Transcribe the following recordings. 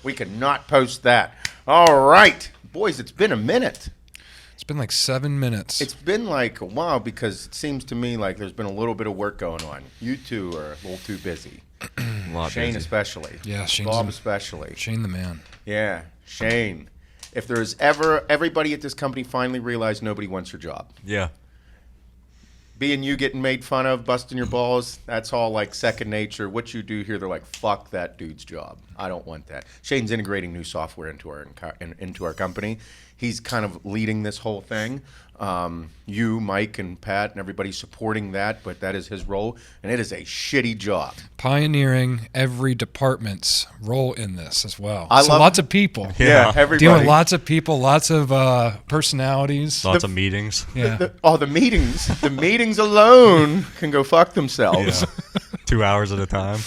We cannot post that. All right. Boys, it's been a minute. It's been like 7 minutes. It's been like a while because it seems to me like there's been a little bit of work going on. You two are a little too busy. Shane especially. Yeah, Bob especially. Shane the man. Yeah, Shane. If there's ever everybody at this company finally realized nobody wants your job. Yeah. Being you getting made fun of, busting your balls, that's all like second nature. What you do here, they're like, fuck that dude's job. I don't want that. Shane's integrating new software into our company. He's kind of leading this whole thing. You, Mike, and Pat, and everybody supporting that, but that is his role, and it is a shitty job. Pioneering every department's role in this as well. Lots of people. Yeah, everybody. Dealing with lots of people, lots of personalities. Lots of meetings. Yeah. The meetings. The meetings alone can go fuck themselves. Yeah. 2 hours at a time.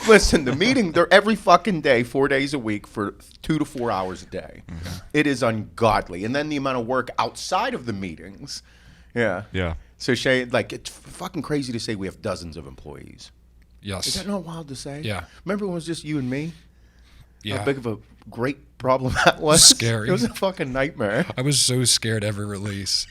Listen, the meeting, they're every fucking day, 4 days a week for 2 to 4 hours a day. Mm-hmm. It is ungodly. And then the amount of work outside of the meetings. Yeah. Yeah. So, Shane, like, it's fucking crazy to say we have dozens of employees. Yes. Is that not wild to say? Yeah. Remember when it was just you and me? Yeah. How big of a great problem that was? Scary. It was a fucking nightmare. I was so scared every release.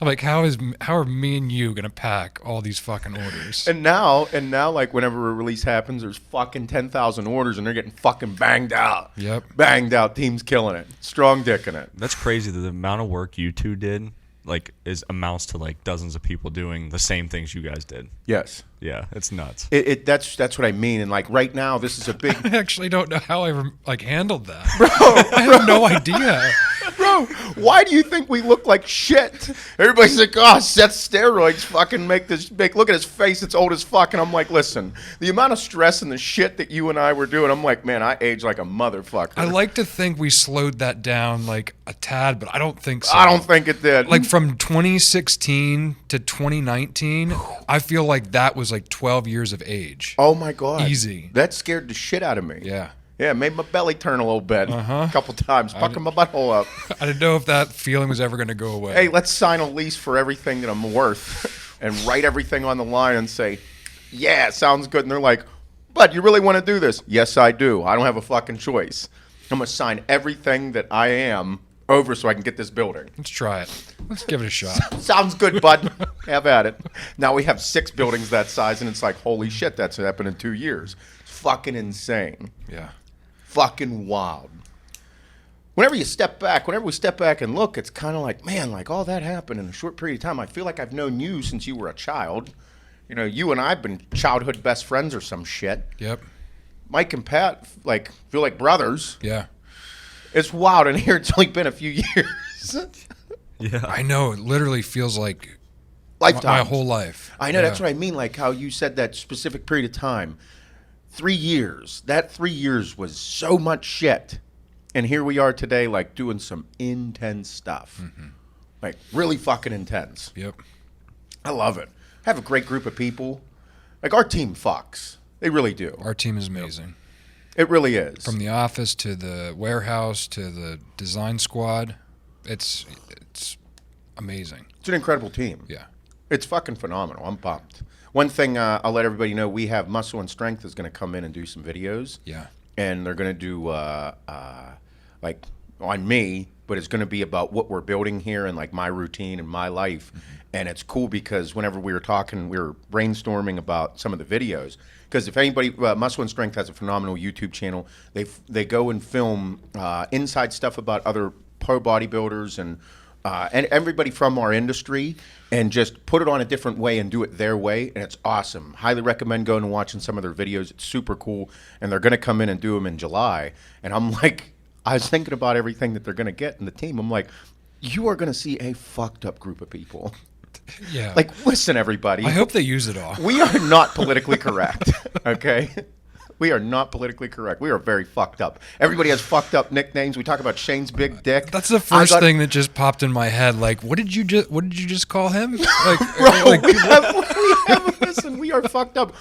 I'm like, how are me and you gonna pack all these fucking orders? And now, like whenever a release happens, there's fucking 10,000 orders, and they're getting fucking banged out. Yep, banged out. Team's killing it, strong dicking it. That's crazy. That the amount of work you two did, like, amounts to like dozens of people doing the same things you guys did. Yes. Yeah, it's nuts. That's what I mean. And like right now, this is a big. I actually don't know how I handled that. Bro, I have no idea. Bro, why do you think we look like shit? Everybody's like, oh, Seth steroids fucking make look at his face, it's old as fuck. And I'm like, listen, the amount of stress and the shit that you and I were doing, I'm like, man, I aged like a motherfucker. I like to think we slowed that down like a tad, but I don't think so. I don't think it did. Like from 2016 to 2019, I feel like that was like 12 years of age. Oh my God. Easy. That scared the shit out of me. Yeah. Yeah, it made my belly turn a little bit a couple times, pucking my butthole up. I didn't know if that feeling was ever going to go away. Hey, let's sign a lease for everything that I'm worth and write everything on the line and say, yeah, sounds good. And they're like, but you really want to do this? Yes, I do. I don't have a fucking choice. I'm going to sign everything that I am over so I can get this building. Let's try it. Let's give it a shot. Sounds good, bud. Have at it. Now we have 6 buildings that size, and it's like, holy shit, that's happened in 2 years. It's fucking insane. Yeah. Fucking wild. Whenever we step back and look, it's kind of like, man, like all that happened in a short period of time. I feel like I've known you since you were a child. You know, you and I have been childhood best friends or some shit. Yep. Mike and Pat, like, feel like brothers. Yeah. It's wild in here. It's only been a few years. Yeah. I know. It literally feels like lifetime. My whole life. I know. Yeah. That's what I mean. Like how you said that specific period of time. 3 years. That 3 years was so much shit. And here we are today, like, doing some intense stuff. Mm-hmm. Like, really fucking intense. Yep. I love it. I have a great group of people. Like, our team fucks. They really do. Our team is amazing. It really is. From the office to the warehouse to the design squad, it's amazing. It's an incredible team. Yeah. It's fucking phenomenal. I'm pumped. One thing I'll let everybody know, we have Muscle and Strength is going to come in and do some videos. Yeah. And they're going to do, like, on me, but it's going to be about what we're building here and, like, my routine and my life. Mm-hmm. And it's cool because whenever we were talking, we were brainstorming about some of the videos. Because if anybody, Muscle and Strength has a phenomenal YouTube channel. They go and film inside stuff about other pro bodybuilders and everybody from our industry and just put it on a different way and do it their way, and it's awesome. Highly recommend going and watching some of their videos. It's super cool, and they're going to come in and do them in July. And I'm like, I was thinking about everything that they're going to get in the team. I'm like, you are going to see a fucked up group of people. Yeah. Like, listen, everybody. I hope they use it all. We are not politically correct, okay? We are not politically correct. We are very fucked up. Everybody has fucked up nicknames. We talk about Shane's big dick. That's the first thing that just popped in my head. Like, what did you just call him? Like, bro, listen, we are fucked up.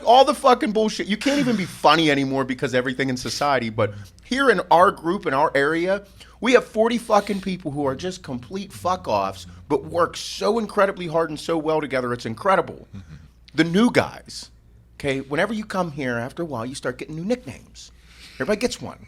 All the fucking bullshit. You can't even be funny anymore because everything in society. But here in our group, in our area, we have 40 fucking people who are just complete fuck-offs, but work so incredibly hard and so well together. It's incredible. Mm-hmm. The new guys. Okay, whenever you come here, after a while, you start getting new nicknames. Everybody gets one.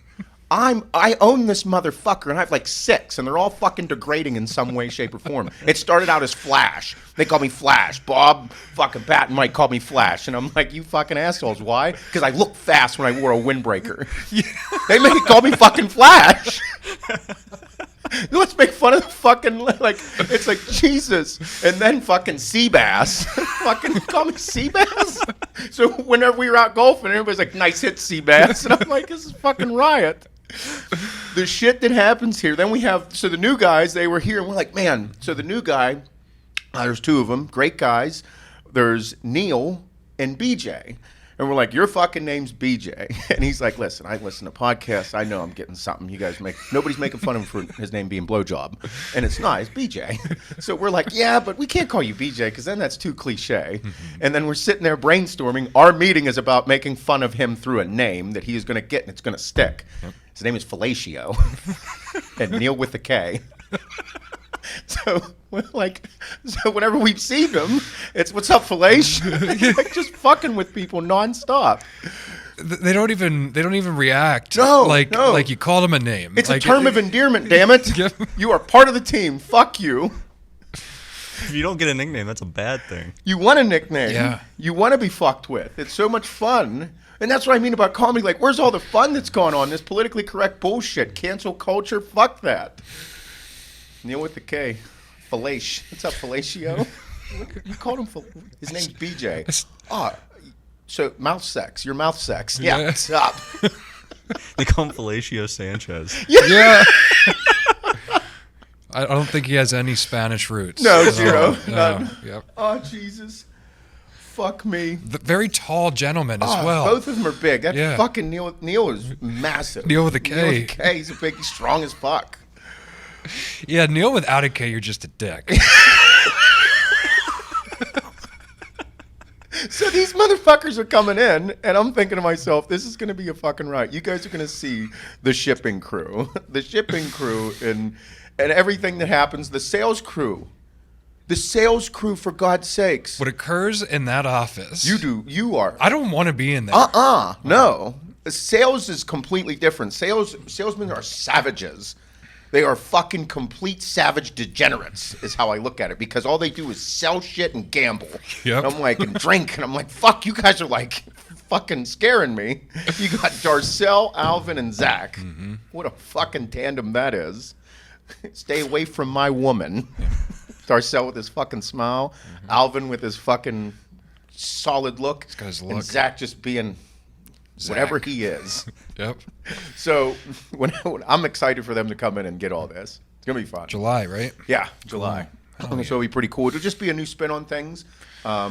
I own this motherfucker, and I have like 6, and they're all fucking degrading in some way, shape, or form. It started out as Flash. They call me Flash. Bob, fucking Pat, and Mike call me Flash, and I'm like, you fucking assholes. Why? Because I look fast when I wore a windbreaker. They make call me fucking Flash. Let's make fun of the fucking, like, it's like, Jesus. And then fucking Seabass. Fucking call me Seabass? So whenever we were out golfing, everybody's like, nice hit, Seabass. And I'm like, this is fucking riot. The shit that happens here. Then we have, so the new guys, they were here, and we're like, man, so the new guy, there's 2 of them, great guys. There's Neil and BJ. And we're like, your fucking name's BJ. And he's like, listen, I listen to podcasts. I know I'm getting something. You guys nobody's making fun of him for his name being Blowjob. And it's not, it's BJ. So we're like, yeah, but we can't call you BJ because then that's too cliche. And then we're sitting there brainstorming. Our meeting is about making fun of him through a name that he is going to get and it's going to stick. His name is Fellatio. And Neil with a K. So we're like, so whenever we see them, it's what's up, Fellatio? Like just fucking with people nonstop. They don't even react. No, like you called them a name. It's like, a term of endearment, damn it. You are part of the team. Fuck you. If you don't get a nickname, that's a bad thing. You want a nickname. Yeah. You want to be fucked with. It's so much fun. And that's what I mean about comedy. Like, where's all the fun that's going on? This politically correct bullshit. Cancel culture. Fuck that. Neil with the K. Fellatio. What's up, Fellatio? You called him his name's BJ. Oh, so mouth sex. Your mouth sex. Yeah, what's up? They call him Fellatio Sanchez. Yeah. I don't think he has any Spanish roots. No, zero. None. No. Yep. Oh, Jesus. Fuck me. Very tall gentleman as well. Both of them are big. That fucking Neil is massive. Neil with a K. Neil with a K. He's a big, he's strong as fuck. Yeah, Neil without a K, you're just a dick. So these motherfuckers are coming in, and I'm thinking to myself, this is going to be a fucking riot. You guys are going to see the shipping crew. The shipping crew and everything that happens. The sales crew. The sales crew, for God's sakes. What occurs in that office. You are. I don't want to be in there. No. Sales is completely different. Salesmen are savages. They are fucking complete savage degenerates, is how I look at it, because all they do is sell shit and gamble. Yep. And I'm like, and drink, and I'm like, fuck, you guys are like fucking scaring me. You got Darcel, Alvin, and Zach. Mm-hmm. What a fucking tandem that is. Stay away from my woman. Darcel with his fucking smile, Alvin with his fucking solid look, He's got his look. And Zach just being whatever he is. Yep. So when I'm excited for them to come in and get all this. It's gonna be fun. July, right? Yeah, July. So it'll be pretty cool. It'll just be a new spin on things. A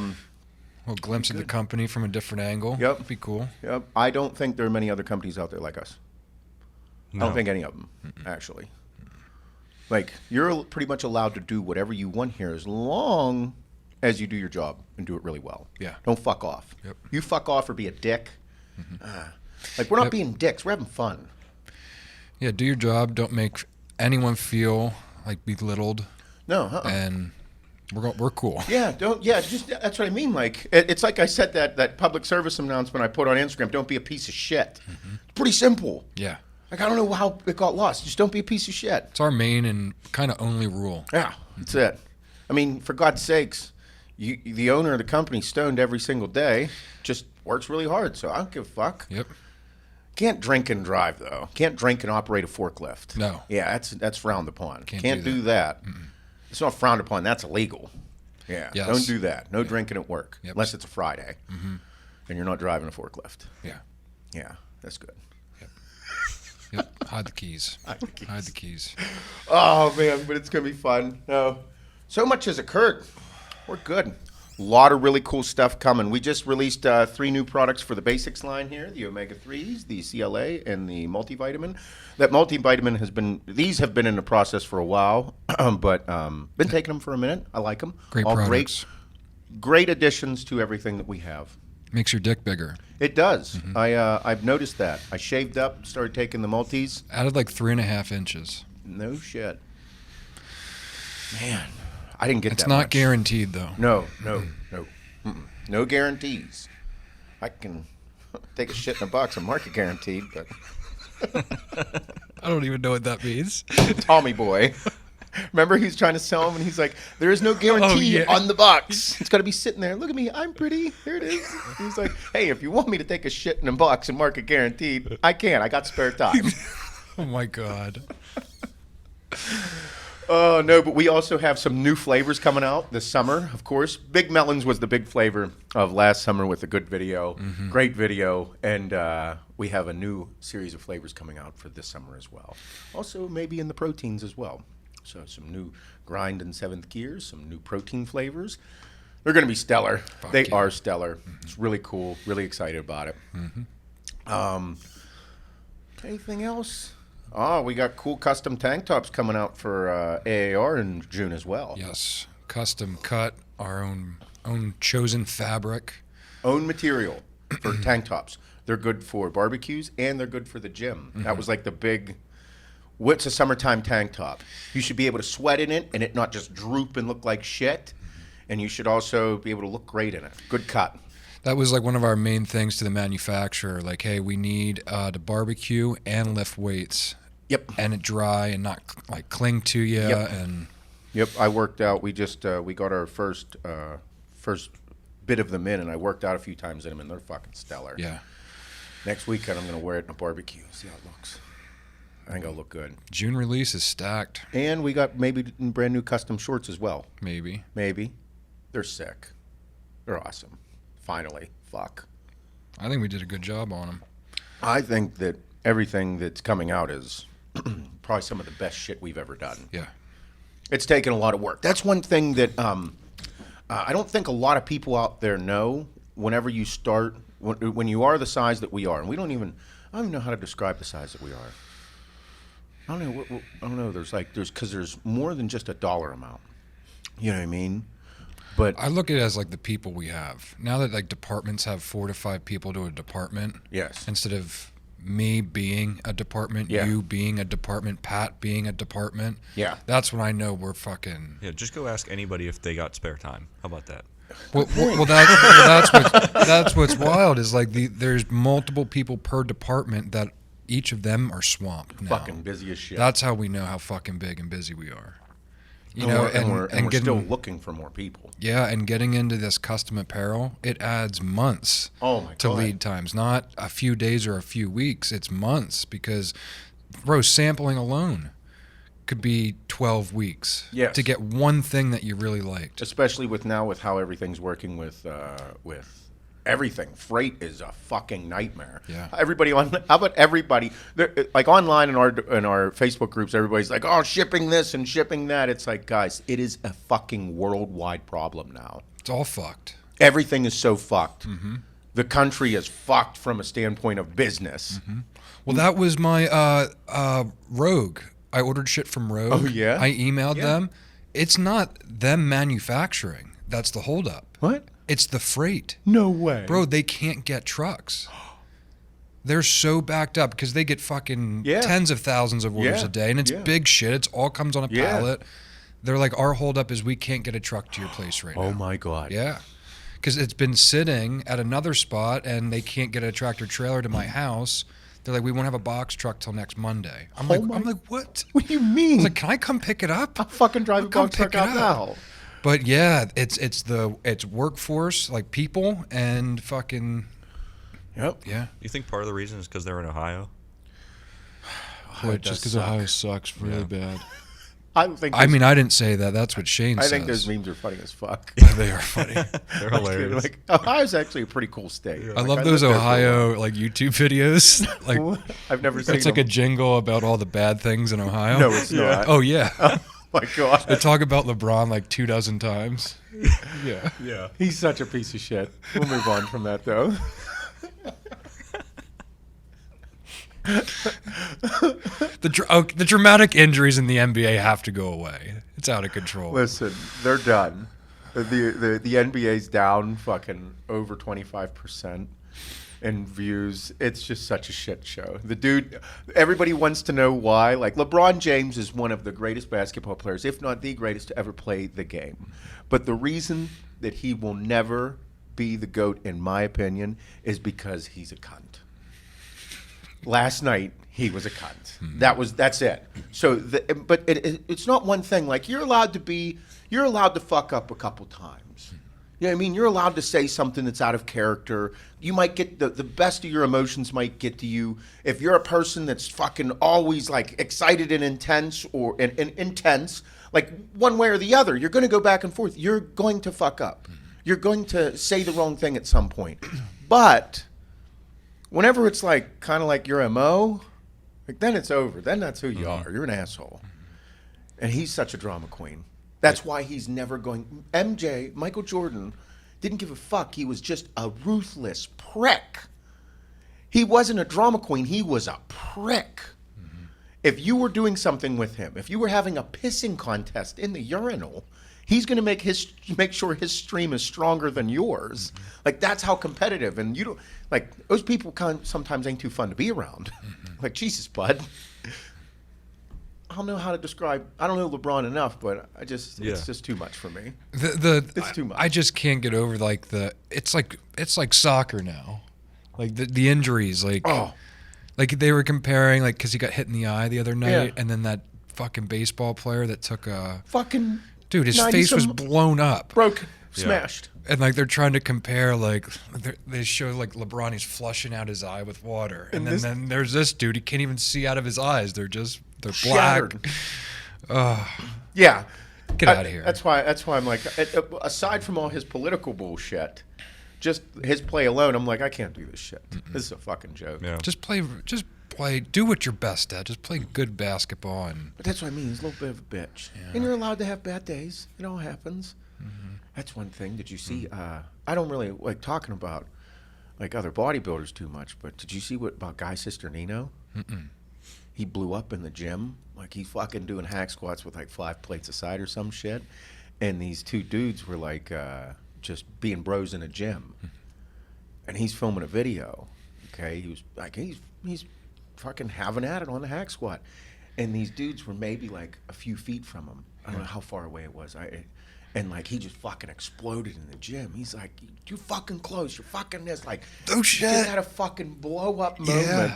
little glimpse of the company from a different angle. Yep. Be cool. Yep. I don't think there are many other companies out there like us. No. I don't think any of them, actually. Like, you're pretty much allowed to do whatever you want here as long as you do your job and do it really well. Yeah. Don't fuck off. Yep. You fuck off or be a dick. Like, we're not being dicks. We're having fun. Yeah, do your job. Don't make anyone feel like belittled. No, And we're cool. Yeah, just that's what I mean. Like, it's like I said that public service announcement I put on Instagram. Don't be a piece of shit. It's pretty simple. Yeah. Like, I don't know how it got lost. Just don't be a piece of shit. It's our main and kind of only rule. Yeah, that's it. I mean, for God's sakes, the owner of the company stoned every single day, just works really hard, so I don't give a fuck. Yep. Can't drink and drive, though. Can't drink and operate a forklift. No. Yeah, that's frowned upon. Can't do that. It's not frowned upon. That's illegal. Yeah, Yes. Don't do that. No drinking at work, Yep. unless it's a Friday, and you're not driving a forklift. Yeah. Yeah, that's good. Yep. Hide the keys. Hide the keys. Oh, man, but it's going to be fun. No, so much has occurred. We're good. A lot of really cool stuff coming. We just released 3 new products for the basics line here, the omega-3s, the CLA, and the multivitamin. That multivitamin these have been in the process for a while, but been taking them for a minute. I like them. Great All products. Great additions to everything that we have. Makes your dick bigger. It does. I've noticed that. I shaved up, started taking the multis. Added like 3.5 inches. No shit. Man, I didn't get It's that not much. guaranteed though. No. No guarantees. I can take a shit in a box and market guaranteed, but I don't even know what that means. Tommy boy. Remember, he's trying to sell him, and he's like, there is no guarantee yeah. on the box. It's got to be sitting there. Look at me. I'm pretty. There it is. He's like, hey, if you want me to take a shit in a box and market guaranteed, I can. I got spare time. Oh, my God. Oh, no, but we also have some new flavors coming out this summer, of course. Big Melons was the big flavor of last summer with a good video, great video, and we have a new series of flavors coming out for this summer as well. Also, maybe in the proteins as well. So some new grind and seventh gears, some new protein flavors. They're going to be stellar. They are stellar. It's really cool. Really excited about it. Anything else? Oh, we got cool custom tank tops coming out for AAR in June as well. Yes. Custom cut, our own chosen fabric. Own material for tank tops. They're good for barbecues and they're good for the gym. That was like the big... What's a summertime tank top? You should be able to sweat in it and it not just droop and look like shit. And you should also be able to look great in it. Good cut. That was like one of our main things to the manufacturer. Like, hey, we need to barbecue and lift weights. Yep. And it dry and not like cling to you. Yep. And Yep. I worked out. We just we got our first bit of them in, and I worked out a few times in them, and they're fucking stellar. yeah. Next weekend, I'm gonna wear it in a barbecue. See how it looks. I think it'll look good. June release is stacked. And we got maybe brand new custom shorts as well. Maybe. Maybe. They're sick. They're awesome. Finally. Fuck. I think we did a good job on them. I think that everything that's coming out is probably some of the best shit we've ever done. Yeah. It's taken a lot of work. That's one thing that I don't think a lot of people out there know. Whenever you start, when you are the size that we are, and I don't even know how to describe the size that we are. I don't know. There's more than just a dollar amount. You know what I mean? But I look at it as like the people we have. Now that like departments have 4 to 5 people to a department. yes, Instead of me being a department, Yeah. you being a department, Pat being a department. Yeah. That's when I know we're fucking. Yeah, just go ask anybody if they got spare time. How about that? Well, that's what's wild is like there's multiple people per department that each of them are swamped now. fucking busy as shit. That's how we know how fucking big and busy we are. You And know, we're getting, still looking for more people. yeah, and getting into this custom apparel, it adds months Oh my to God. lead times, not a few days or a few weeks. It's months because, bro, sampling alone could be 12 weeks Yes. to get one thing that you really liked. Especially with how everything's working with everything. Freight is a fucking nightmare. Yeah. How about everybody? Like online in our Facebook groups, everybody's like, "Oh, shipping this and shipping that." It's like, guys, it is a fucking worldwide problem now. It's all fucked. Everything is so fucked. The country is fucked from a standpoint of business. Well, that was my Rogue. I ordered shit from Rogue. Oh, yeah? I emailed Yeah. them. It's not them manufacturing. That's the holdup. What? It's the freight. No way, Bro, they can't get trucks. They're so backed up because they get fucking Yeah. tens of thousands of orders Yeah. a day, and it's Yeah. big shit. It's all comes on a Yeah. pallet. They're like, our holdup is we can't get a truck to your place right now. Oh my God. Yeah. Because it's been sitting at another spot, and they can't get a tractor trailer to my house. They're like, we won't have a box truck till next Monday. I'm like, what? What do you I mean? was like, can I come pick it up? I'll fucking drive a I'll come box truck pick it out up. now. But yeah, it's workforce, like people, and fucking Yep. yeah. You think part of the reason is because they're in Ohio? What, does just because suck. Ohio sucks really bad. I think. I mean, I didn't say that. That's what Shane I says. think those memes are funny as fuck. They are funny. They're hilarious. Like Ohio's actually a pretty cool state. I Like, love those lived there for a Ohio like YouTube videos. Like while. I've never seen. it's like a them. jingle about all the bad things in Ohio. No, it's not. Oh yeah. My God. They talk about LeBron like 24 times. Yeah. Yeah. He's such a piece of shit. We'll move on from that though. The dramatic injuries in the NBA have to go away. It's out of control. Listen, they're done. The NBA's down fucking over 25% in views. It's just such a shit show. The dude, everybody wants to know why. Like LeBron James is one of the greatest basketball players, if not the greatest to ever play the game. But the reason that he will never be the GOAT, in my opinion, is because he's a cunt. Last night, he was a cunt. That's it. So, but it's not one thing. Like, you're allowed to fuck up a couple times. You know what I mean? You're allowed to say something that's out of character. You might get the best of your emotions might get to you. If you're a person that's fucking always like excited and intense and intense, like one way or the other, you're going to go back and forth. You're going to fuck up. You're going to say the wrong thing at some point. But whenever it's like kind of like your MO, like then it's over. Then that's who you are. You're an asshole. And he's such a drama queen. That's why he's never going. Michael Jordan, didn't give a fuck. He was just a ruthless prick. He wasn't a drama queen. He was a prick. Mm-hmm. If you were doing something with him, if you were having a pissing contest in the urinal, he's going to make sure his stream is stronger than yours. Mm-hmm. Like, that's how competitive. And you don't, like, those people sometimes ain't too fun to be around. Mm-hmm. Like, Jesus, bud. I don't know how to describe. I don't know LeBron enough, but it's just too much for me. It's too much. I just can't get over like it's like soccer now, like the injuries, like they were comparing like because he got hit in the eye the other night, and then that fucking baseball player that took a fucking dude, his face was blown up, broken, smashed. And like they're trying to compare, like they show like LeBron, he's flushing out his eye with water, and then there's this dude, he can't even see out of his eyes. They're black. Yeah, get out of here. That's why I'm like, aside from all his political bullshit, just his play alone, I'm like, I can't do this shit. This is a fucking joke. Yeah. Just play. Do what you're best at. Just play good basketball. But that's what I mean. He's a little bit of a bitch, and you're allowed to have bad days. It all happens. Mm-hmm. That's one thing. Did you see? I don't really like talking about like other bodybuilders too much, but did you see about Guy Cisternino? Mm-mm. He blew up in the gym. Like, he's fucking doing hack squats with like 5 plates of cider or some shit, and these 2 dudes were like just being bros in a gym, and he's filming a video. Okay, he was like he's fucking having at it on the hack squat, and these dudes were maybe like a few feet from him. I don't know how far away it was. And like he just fucking exploded in the gym. He's like, "You fucking close. You're fucking this." Like, oh shit! He had a fucking blow up moment,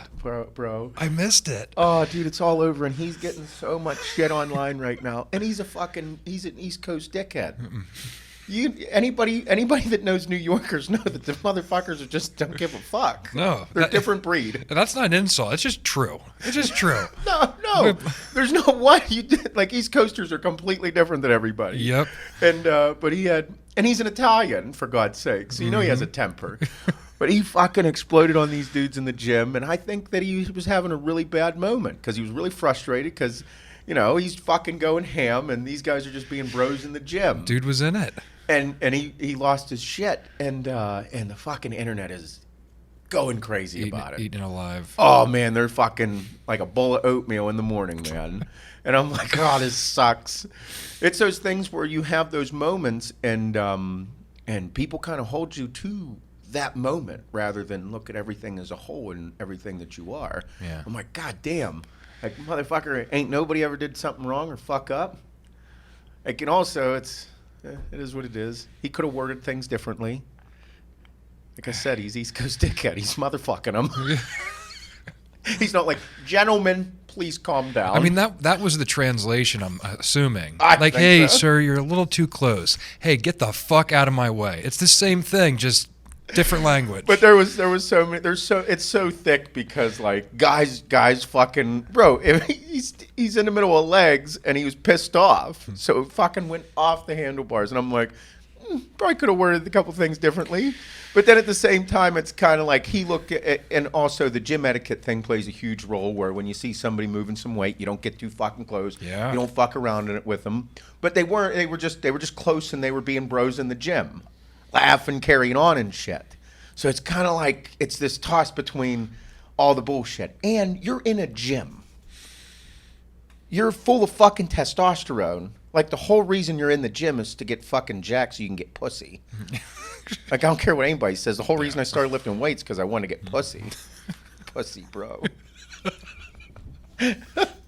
bro. I missed it. Oh, dude, it's all over, and he's getting so much shit online right now. And he's an East Coast dickhead. Mm-mm. Anybody that knows New Yorkers know that the motherfuckers just don't give a fuck. No, they're a different breed. That's not an insult. It's just true. It's just true. No. There's no what you did. Like, East Coasters are completely different than everybody. Yep. And but he's an Italian, for God's sake, so you know he has a temper. But he fucking exploded on these dudes in the gym, and I think that he was having a really bad moment because he was really frustrated because, you know, he's fucking going ham, and these guys are just being bros in the gym. Dude was in it. And he lost his shit, and the fucking internet is going crazy about it. Eating alive. Oh man, they're fucking like a bowl of oatmeal in the morning, man. And I'm like, oh, this sucks. It's those things where you have those moments, and people kind of hold you to that moment rather than look at everything as a whole and everything that you are. Yeah. I'm like, God damn, like motherfucker, ain't nobody ever did something wrong or fuck up. Like, and also it is what it is. He could have worded things differently. Like I said, he's East Coast dickhead. He's motherfucking him. He's not like, gentlemen, please calm down. I mean, that was the translation, I'm assuming. I like, think hey, so. sir, you're a little too close. Hey, get the fuck out of my way. It's the same thing, just different language. But there was so many. It's so thick because like guys fucking bro. He's in the middle of legs and he was pissed off, so it fucking went off the handlebars. And I'm like, probably could have worded a couple things differently. But then at the same time, it's kind of like he looked at, and also the gym etiquette thing plays a huge role where when you see somebody moving some weight, you don't get too fucking close. Yeah. You don't fuck around in it with them. But they were just close, and they were being bros in the gym, laughing, carrying on and shit. So it's kind of like it's this toss between all the bullshit. And you're in a gym. You're full of fucking testosterone. Like, the whole reason you're in the gym is to get fucking jacked so you can get pussy. Like, I don't care what anybody says. The whole reason I started lifting weights because I wanted to get pussy. Pussy, bro.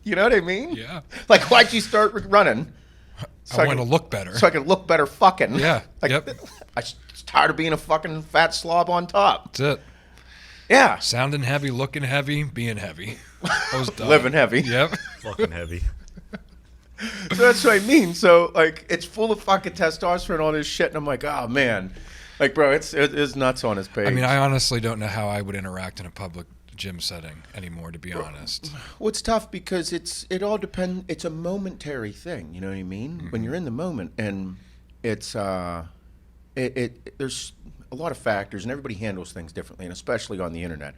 You know what I mean? Yeah. Like, why'd you start running? I want to look better. So I can look better fucking. Yeah. Like, yep. It's tired of being a fucking fat slob on top. That's it. Yeah. Sounding heavy, looking heavy, being heavy. I was done. Living heavy. Yep. Fucking heavy. So that's what I mean. So, like, it's full of fucking testosterone, all this shit, and I'm like, oh, man. Like, bro, it's nuts on his page. I mean, I honestly don't know how I would interact in a public gym setting anymore, to be honest. Well, it's tough because it all depends. It's a momentary thing. You know what I mean? Mm-hmm. When you're in the moment, and it's there's a lot of factors, and everybody handles things differently, and especially on the internet,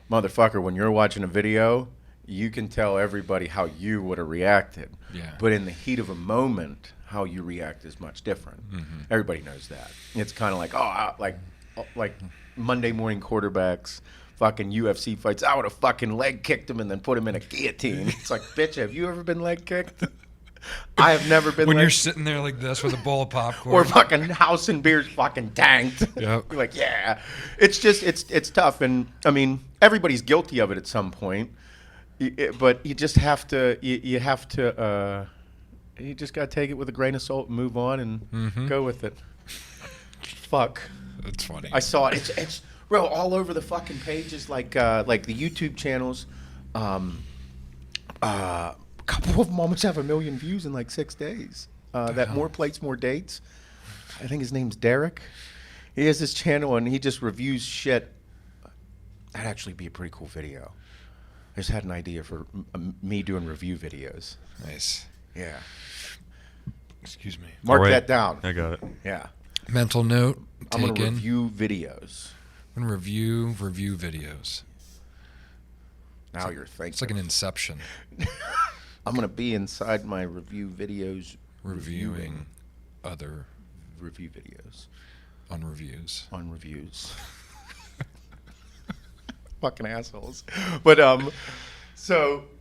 motherfucker. When you're watching a video, you can tell everybody how you would have reacted. Yeah. But in the heat of a moment, how you react is much different. Mm-hmm. Everybody knows that. It's kind of like like Monday morning quarterbacks. Fucking UFC fights. I would have fucking leg kicked him and then put him in a guillotine. It's like, bitch, have you ever been leg kicked? I have never been. When leg you're sitting there like this with a bowl of popcorn. or fucking house and beers fucking tanked. Yep. You're like, yeah. It's just it's tough, and I mean everybody's guilty of it at some point. But you just have to you just gotta take it with a grain of salt and move on and go with it. Fuck. That's funny. I saw it. It's bro all over the fucking pages, like the YouTube channels. A couple of them almost have 1 million views in like 6 days. That More Plates, More Dates. I think his name's Derek. He has this channel and he just reviews shit. That'd actually be a pretty cool video. I just had an idea for me doing review videos. Nice. Yeah. Excuse me. Mark All right. that down. I got it. Yeah. Mental note I'm going to taken. review videos. I'm gonna review videos. Now you're thinking. It's like an Inception. I'm going to be inside my review videos Reviewing other review videos on reviews. on reviews. Fucking assholes. But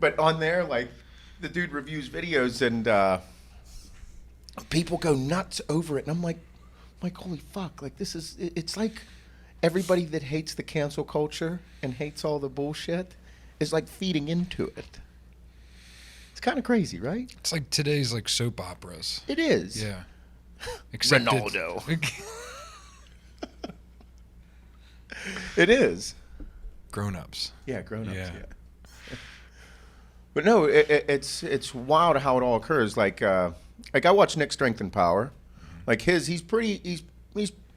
but on there, like, the dude reviews videos and people go nuts over it, and I'm like holy fuck, like it's like everybody that hates the cancel culture and hates all the bullshit is like feeding into it. It's kind of crazy, right? It's like today's like soap operas. It is. Yeah. Except Ronaldo. It, It is. grown-ups. Yeah, grown-ups. Yeah. Yeah. But no, it's wild how it all occurs. Like I watch Nick Strength and Power. Like he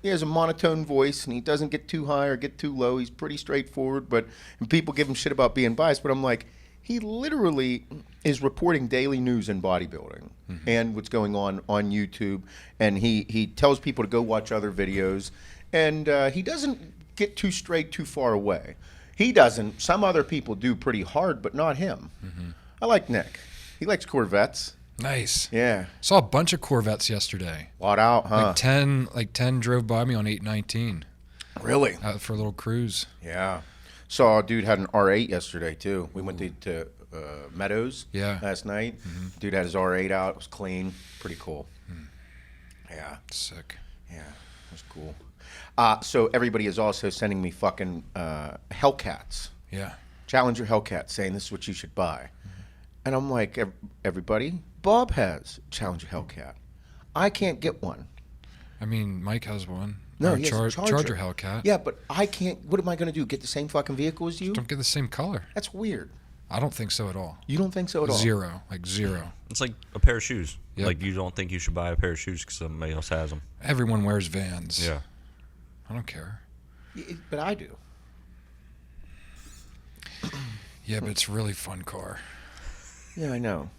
has a monotone voice and he doesn't get too high or get too low. He's pretty straightforward, and people give him shit about being biased. But I'm like, he literally is reporting daily news in bodybuilding and what's going on YouTube, and he tells people to go watch other videos, and he doesn't get too straight too far away. He doesn't. Some other people do pretty hard, but not him. I like Nick. He likes Corvettes. Nice. Yeah. Saw a bunch of Corvettes yesterday. Lot out, huh? Like 10 drove by me on 819 Really? out for a little cruise. Yeah. Saw a dude had an R8 yesterday, too. We went to Meadows last night. Dude had his R8 out. It was clean. Pretty cool. Yeah. Sick. Yeah. It was cool. So everybody is also sending me fucking Hellcats. Yeah. Challenger Hellcats, saying this is what you should buy. And I'm like, everybody, Bob has Challenger Hellcat. I can't get one. I mean, Mike has one. No, Or he has a Charger Hellcat. Yeah, but I can't. What am I going to do? Get the same fucking vehicle as you? Don't get the same color. That's weird. I don't think so at all. You don't think so at all? Zero. Like zero. It's like a pair of shoes. Yep. Like you don't think you should buy a pair of shoes because somebody else has them. Everyone wears Vans. Yeah. I don't care. But I do. Yeah, but it's a really fun car. Yeah, I know.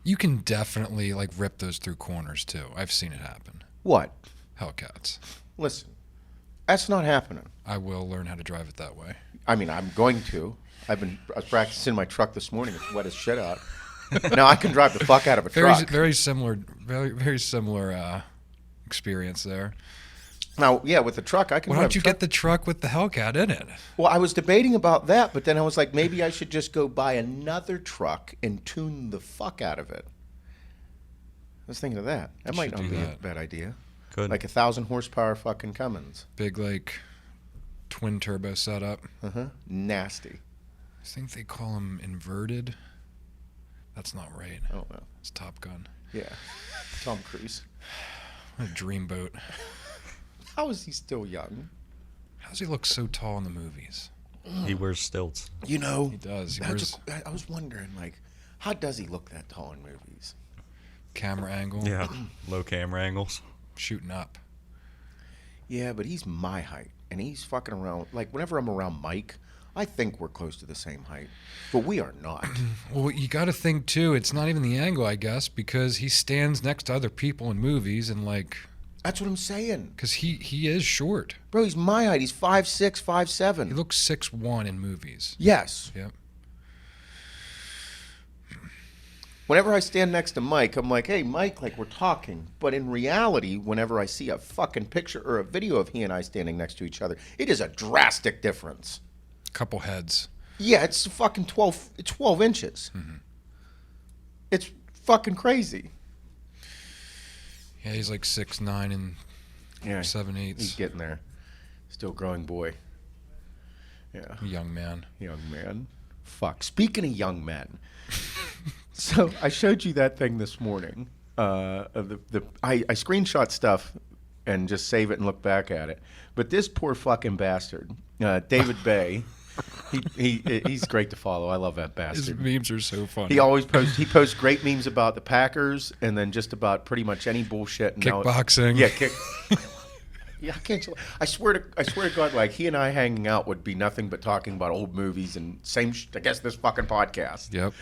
You can definitely like rip those through corners too. I've seen it happen. What? Hellcats. Listen, that's not happening. I will learn how to drive it that way. I mean, I'm going to. I was practicing my truck this morning. It's wet as shit out. Now I can drive the fuck out of a truck. Very similar. Very similar experience there. Now, yeah, with the truck, I can Why drive don't you a truck. get the truck with the Hellcat in it? Well, I was debating about that, but then I was like, maybe I should just go buy another truck and tune the fuck out of it. I was thinking of that. That might should not do be a that. bad idea. Good. Like 1,000 horsepower fucking Cummins. Big like twin turbo setup. Nasty. I think they call them inverted. That's not right. Oh, well. It's Top Gun. Yeah. Tom Cruise. What a dreamboat. How is he still young? How does he look so tall in the movies? He wears stilts. You know, He does. He I wears was wondering, like, how does he look that tall in movies? camera angle. Yeah, low camera angles. Shooting up. Yeah, but he's my height, and he's fucking around. Like, whenever I'm around Mike, I think we're close to the same height, but we are not. Well, you got to think too. It's not even the angle, I guess, because he stands next to other people in movies, and like, That's what I'm saying. because he is short. Bro, he's my height. He's 5'6", 5'7". He looks 6'1" in movies. Yes. Yep. Whenever I stand next to Mike, I'm like, hey, Mike, like, we're talking. But in reality, whenever I see a fucking picture or a video of he and I standing next to each other, it is a drastic difference. Couple heads. Yeah, it's fucking 12 inches. Mm-hmm. It's fucking crazy. Yeah, he's like 6'9" and Yeah, 7/8. he's getting there. Still growing boy. Yeah, Young man. young man. Fuck. Speaking of young men, so I showed you that thing this morning. I screenshot stuff and just save it and look back at it. But this poor fucking bastard, David Bay, he's great to follow. I love that His bastard. memes are so funny. He always posts great memes about the Packers and then just about pretty much any bullshit. And now- Kickboxing. Yeah, Yeah, I can't. I swear to God, like he and I hanging out would be nothing but talking about old movies and I guess this fucking podcast. Yep.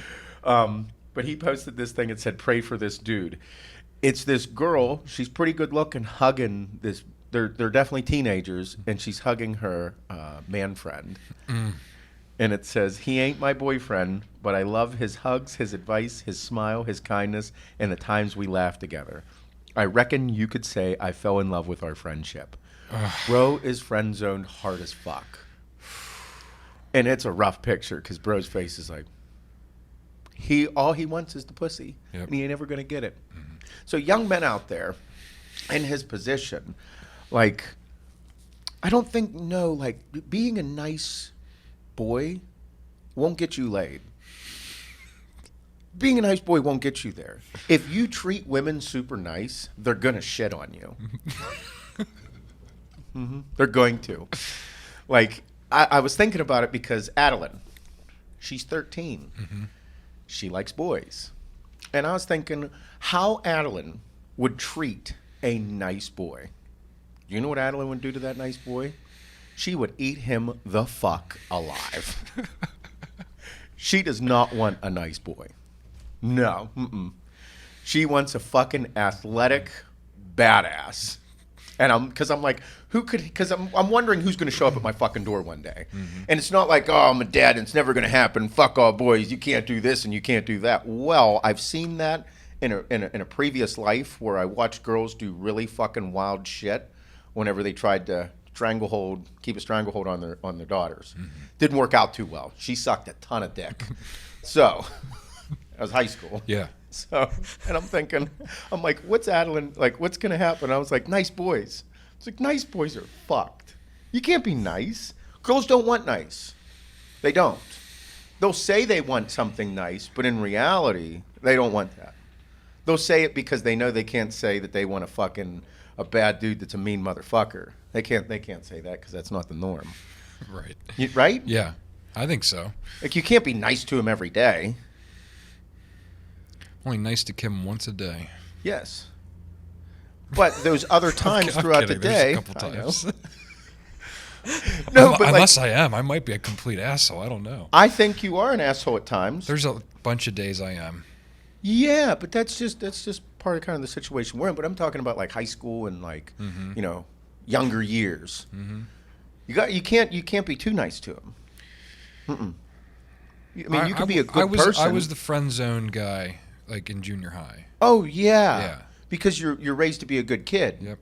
But he posted this thing. It said, "Pray for this dude." It's this girl. She's pretty good looking, hugging this. They're definitely teenagers, and she's hugging her man friend. And it says, "He ain't my boyfriend, but I love his hugs, his advice, his smile, his kindness, and the times we laugh together. I reckon you could say I fell in love with our friendship." Bro is friend zoned hard as fuck. And it's a rough picture because bro's face is like, all he wants is the pussy. Yep. And he ain't ever going to get it. So young men out there in his position, like, I don't think, like, being a nice boy won't get you laid. Being a nice boy won't get you there. If you treat women super nice, they're going to shit on you. They're going to. Like, I was thinking about it because Adeline, she's 13. She likes boys. And I was thinking how Adeline would treat a nice boy. You know what Adeline would do to that nice boy? She would eat him the fuck alive. She does not want a nice boy. No. She wants a fucking athletic badass. And because I'm like, because I'm wondering who's going to show up at my fucking door one day. And it's not like, oh, I'm a dad and it's never going to happen. Fuck all boys. You can't do this and you can't do that. Well, I've seen that in a previous life where I watched girls do really fucking wild shit whenever they tried to keep a stranglehold on their daughters. Didn't work out too well. She sucked a ton of dick. So, that was high school. Yeah. So, and I'm like, what's Adeline, like, what's going to happen? I was like, nice boys. It's like, nice boys are fucked. You can't be nice. Girls don't want nice. They don't. They'll say they want something nice, but in reality, they don't want that. They'll say it because they know they can't say that they want a bad dude that's a mean motherfucker. They can't say that because that's not the norm. Right. Right? Yeah, I think so. Like, you can't be nice to him every day. Only nice to Kim once a day. Yes. But those other times I'm throughout the kidding. There's day. a couple times. No, but Unless I am. I might be a complete asshole. I don't know. I think you are an asshole at times. There's a bunch of days I am. Yeah, but that's just part of kind of the situation we're in. But I'm talking about like high school and like younger years. You can't be too nice to him. I mean, you could be a good person. I was the friend zone guy, like in junior high. Oh yeah. Yeah. Because you're raised to be a good kid. Yep.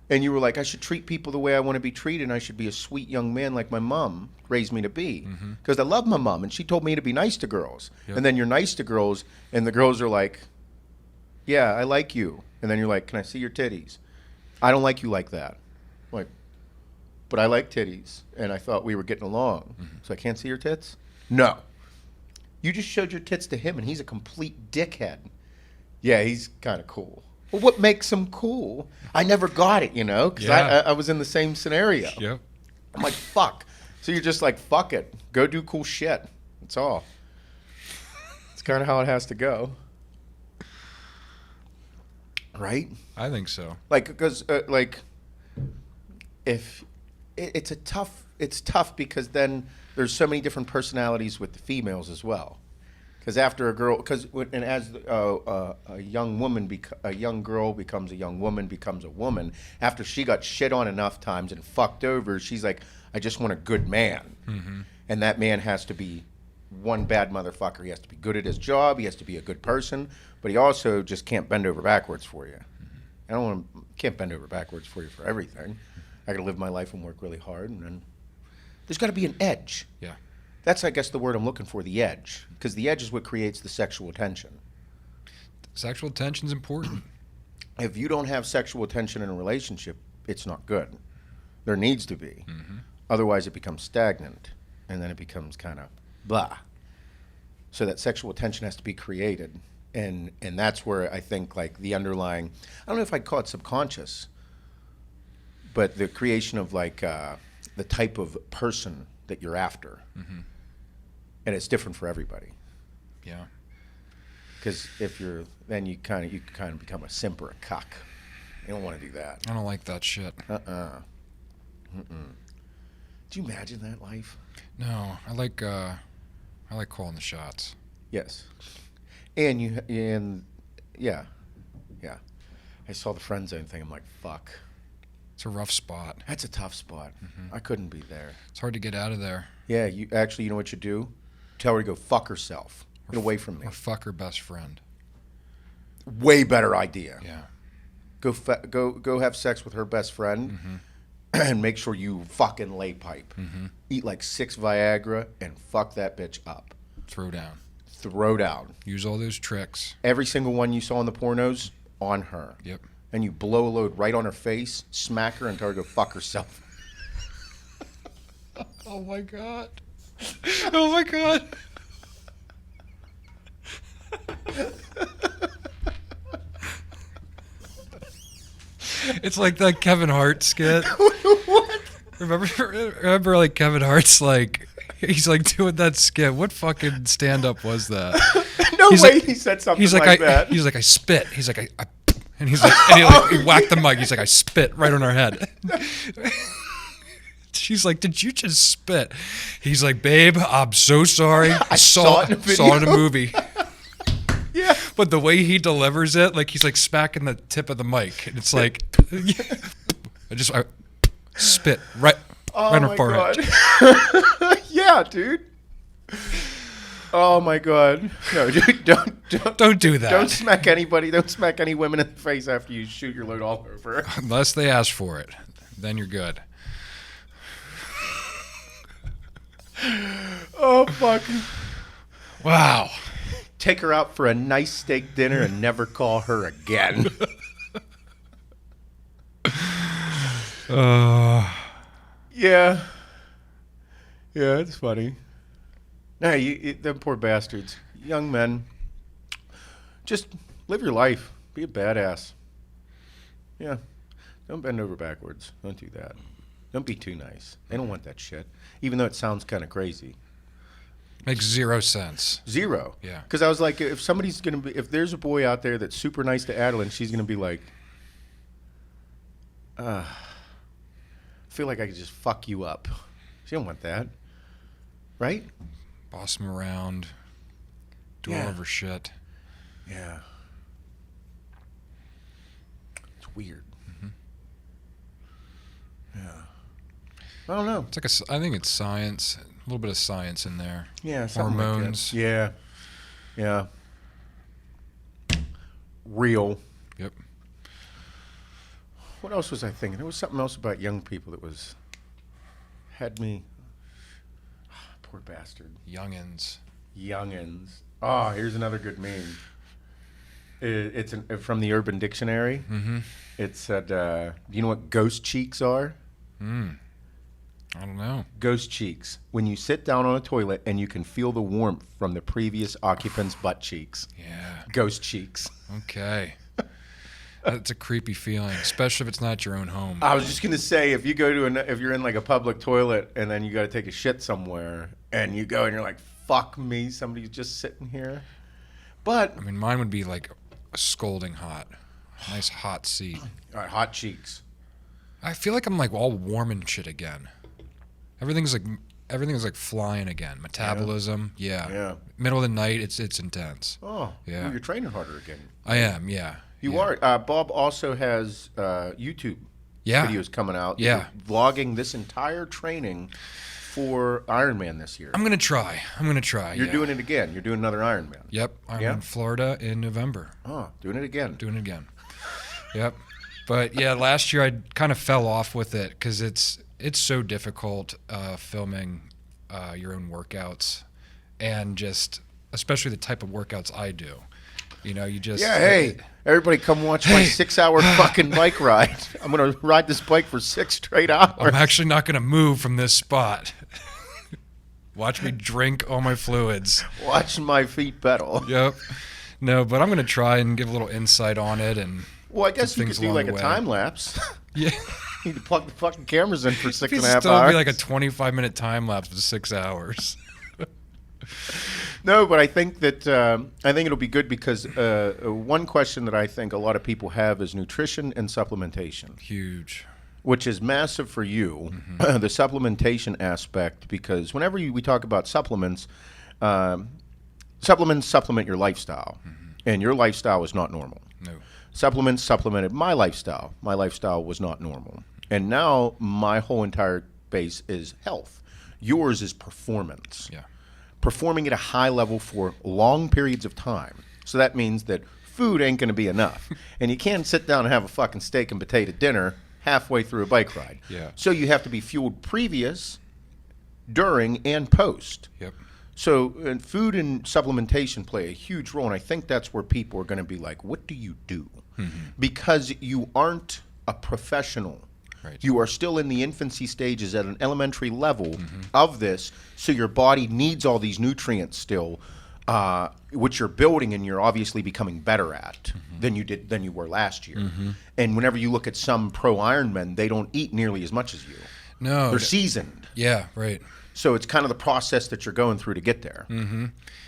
And you were like, I should treat people the way I want to be treated, and I should be a sweet young man like my mom raised me to be. Because I love my mom, and she told me to be nice to girls. Yep. And then you're nice to girls, and the girls are like, yeah, I like you. And then you're like, can I see your titties? I don't like you like that. I'm like, but I like titties, and I thought we were getting along. So I can't see your tits? No. You just showed your tits to him, and he's a complete dickhead. Yeah, he's kind of cool. Well, what makes them cool? I never got it, because Yeah. I was in the same scenario. Yep. I'm like, fuck. So you're just like, fuck it. Go do cool shit. That's all. It's kind of how it has to go. Right? I think so. Like, because, if it's tough because then there's so many different personalities with the females as well. Because after a girl, and as a young woman, a young girl becomes a young woman, becomes a woman. After she got shit on enough times and fucked over, she's like, I just want a good man, and that man has to be one bad motherfucker. He has to be good at his job. He has to be a good person, but he also just can't bend over backwards for you. Can't bend over backwards for you for everything. I got to live my life and work really hard, and then there's got to be an edge. Yeah. That's, I guess, the word I'm looking for, the edge. Because the edge is what creates the sexual tension. Sexual tension's important. If you don't have sexual tension in a relationship, it's not good. There needs to be. Otherwise, it becomes stagnant. And then it becomes kind of blah. So that sexual tension has to be created. And that's where I think, like, the underlying, I don't know if I'd call it subconscious, but the creation of, like, the type of person that you're after. And it's different for everybody. Yeah. Because if you're, then you kind of become a simp or a cuck. You don't want to do that. I don't like that shit. Do you imagine that life? No, I like calling the shots. Yes. And yeah. I saw the friend zone thing. I'm like, fuck. It's a rough spot. That's a tough spot. I couldn't be there. It's hard to get out of there. Yeah, you know what you do? Tell her to go fuck herself. Get away from me. Or fuck her best friend. Way better idea. Yeah. Go have sex with her best friend, and make sure you fucking lay pipe. Eat like 6 Viagra and fuck that bitch up. Throw down. Throw down. Use all those tricks. Every single one you saw in the pornos, on her. Yep. And you blow a load right on her face, smack her, and tell her to go fuck herself. Oh my god. Oh my god. It's like that Kevin Hart skit. What? Remember like Kevin Hart's like he's like doing that skit. What fucking stand up was that? No He's way like- he said something He's like that. He's like I spit. He's like I and he's like and he whacked the mic. He's like I spit right on her head. She's like, did you just spit? He's like, babe, I'm so sorry. I saw it in a saw it in a video." movie. Yeah. But the way he delivers it, like he's like smacking the tip of the mic, and it's like, I spit right on her forehead. God. Yeah, dude. Oh my god. No, dude, Don't do that. Don't smack anybody. Don't smack any women in the face after you shoot your load all over. Unless they ask for it, then you're good. Oh fuck. Wow. Take her out for a nice steak dinner and never call her again. Yeah. Yeah, it's funny. No, them poor bastards. Young men. Just live your life. Be a badass. Yeah. Don't bend over backwards. Don't do that. Don't be too nice. They don't want that shit. Even though it sounds kind of crazy. Makes zero sense. Zero. Yeah. Because I was like, if somebody's going to be, if there's a boy out there that's super nice to Adeline, she's going to be like, I feel like I could just fuck you up. She don't want that. Right? Boss him around. Do all Yeah. of her shit. Yeah. It's weird. Yeah. I don't know. It's like I think it's science. A little bit of science in there. Yeah, something Hormones. like that. Yeah. Real. Yep. What else was I thinking? There was something else about young people that had me. Poor bastard. Youngins. Youngins. Oh, here's another good meme. It's from the Urban Dictionary. Mm-hmm. It said, do you know what ghost cheeks are? I don't know. Ghost cheeks. When you sit down on a toilet and you can feel the warmth from the previous occupant's butt cheeks. Yeah. Ghost cheeks. Okay. That's a creepy feeling, especially if it's not your own home. I was just gonna say, if you go to if you're in like a public toilet and then you got to take a shit somewhere, and you go and you're like, "Fuck me, somebody's just sitting here." But I mean, mine would be like a scolding hot, nice hot seat. all right, hot cheeks. I feel like I'm like all warm and shit again. Everything's like flying again. Metabolism, yeah. Middle of the night, it's intense. Oh, Yeah. well, you're training harder again. I am, yeah. You yeah. are. Bob also has YouTube videos coming out. Yeah. Vlogging this entire training for IronMan this year. I'm gonna try. You're doing it again. You're doing another IronMan. Yep. I'm in Florida in November. Oh, doing it again. Yep. But yeah, last year I kind of fell off with it because it's so difficult filming your own workouts, and just especially the type of workouts I do. You know, you just Hey, everybody, come watch my 6-hour fucking bike ride. I'm gonna ride this bike for 6 straight hours. I'm actually not gonna move from this spot. Watch me drink all my fluids. Watch my feet pedal. Yep. No, but I'm gonna try and give a little insight on it and. Well, I guess you could things do along like the a way. time lapse. Yeah. You could plug the fucking cameras in for 6.5 It'd hours. still be like a 25-minute time lapse of 6 hours. No, but I think that I think it'll be good because one question that I think a lot of people have is nutrition and supplementation, Huge. which is massive for you, the supplementation aspect, because whenever we talk about supplements, supplements supplement your lifestyle, and your lifestyle is not normal. No. Supplements supplemented my lifestyle. My lifestyle was not normal. And now my whole entire base is health. Yours is performance. Yeah. Performing at a high level for long periods of time. So that means that food ain't going to be enough. And you can't sit down and have a fucking steak and potato dinner halfway through a bike ride. Yeah. So you have to be fueled previous, during, and post. Yep. So food and supplementation play a huge role, and I think that's where people are going to be like, what do you do? Because you aren't a professional. Right. You are still in the infancy stages at an elementary level of this, so your body needs all these nutrients still, which you're building and you're obviously becoming better at than you were last year. And whenever you look at some pro Ironmen, they don't eat nearly as much as you. No. They're seasoned. Yeah, right. So it's kind of the process that you're going through to get there.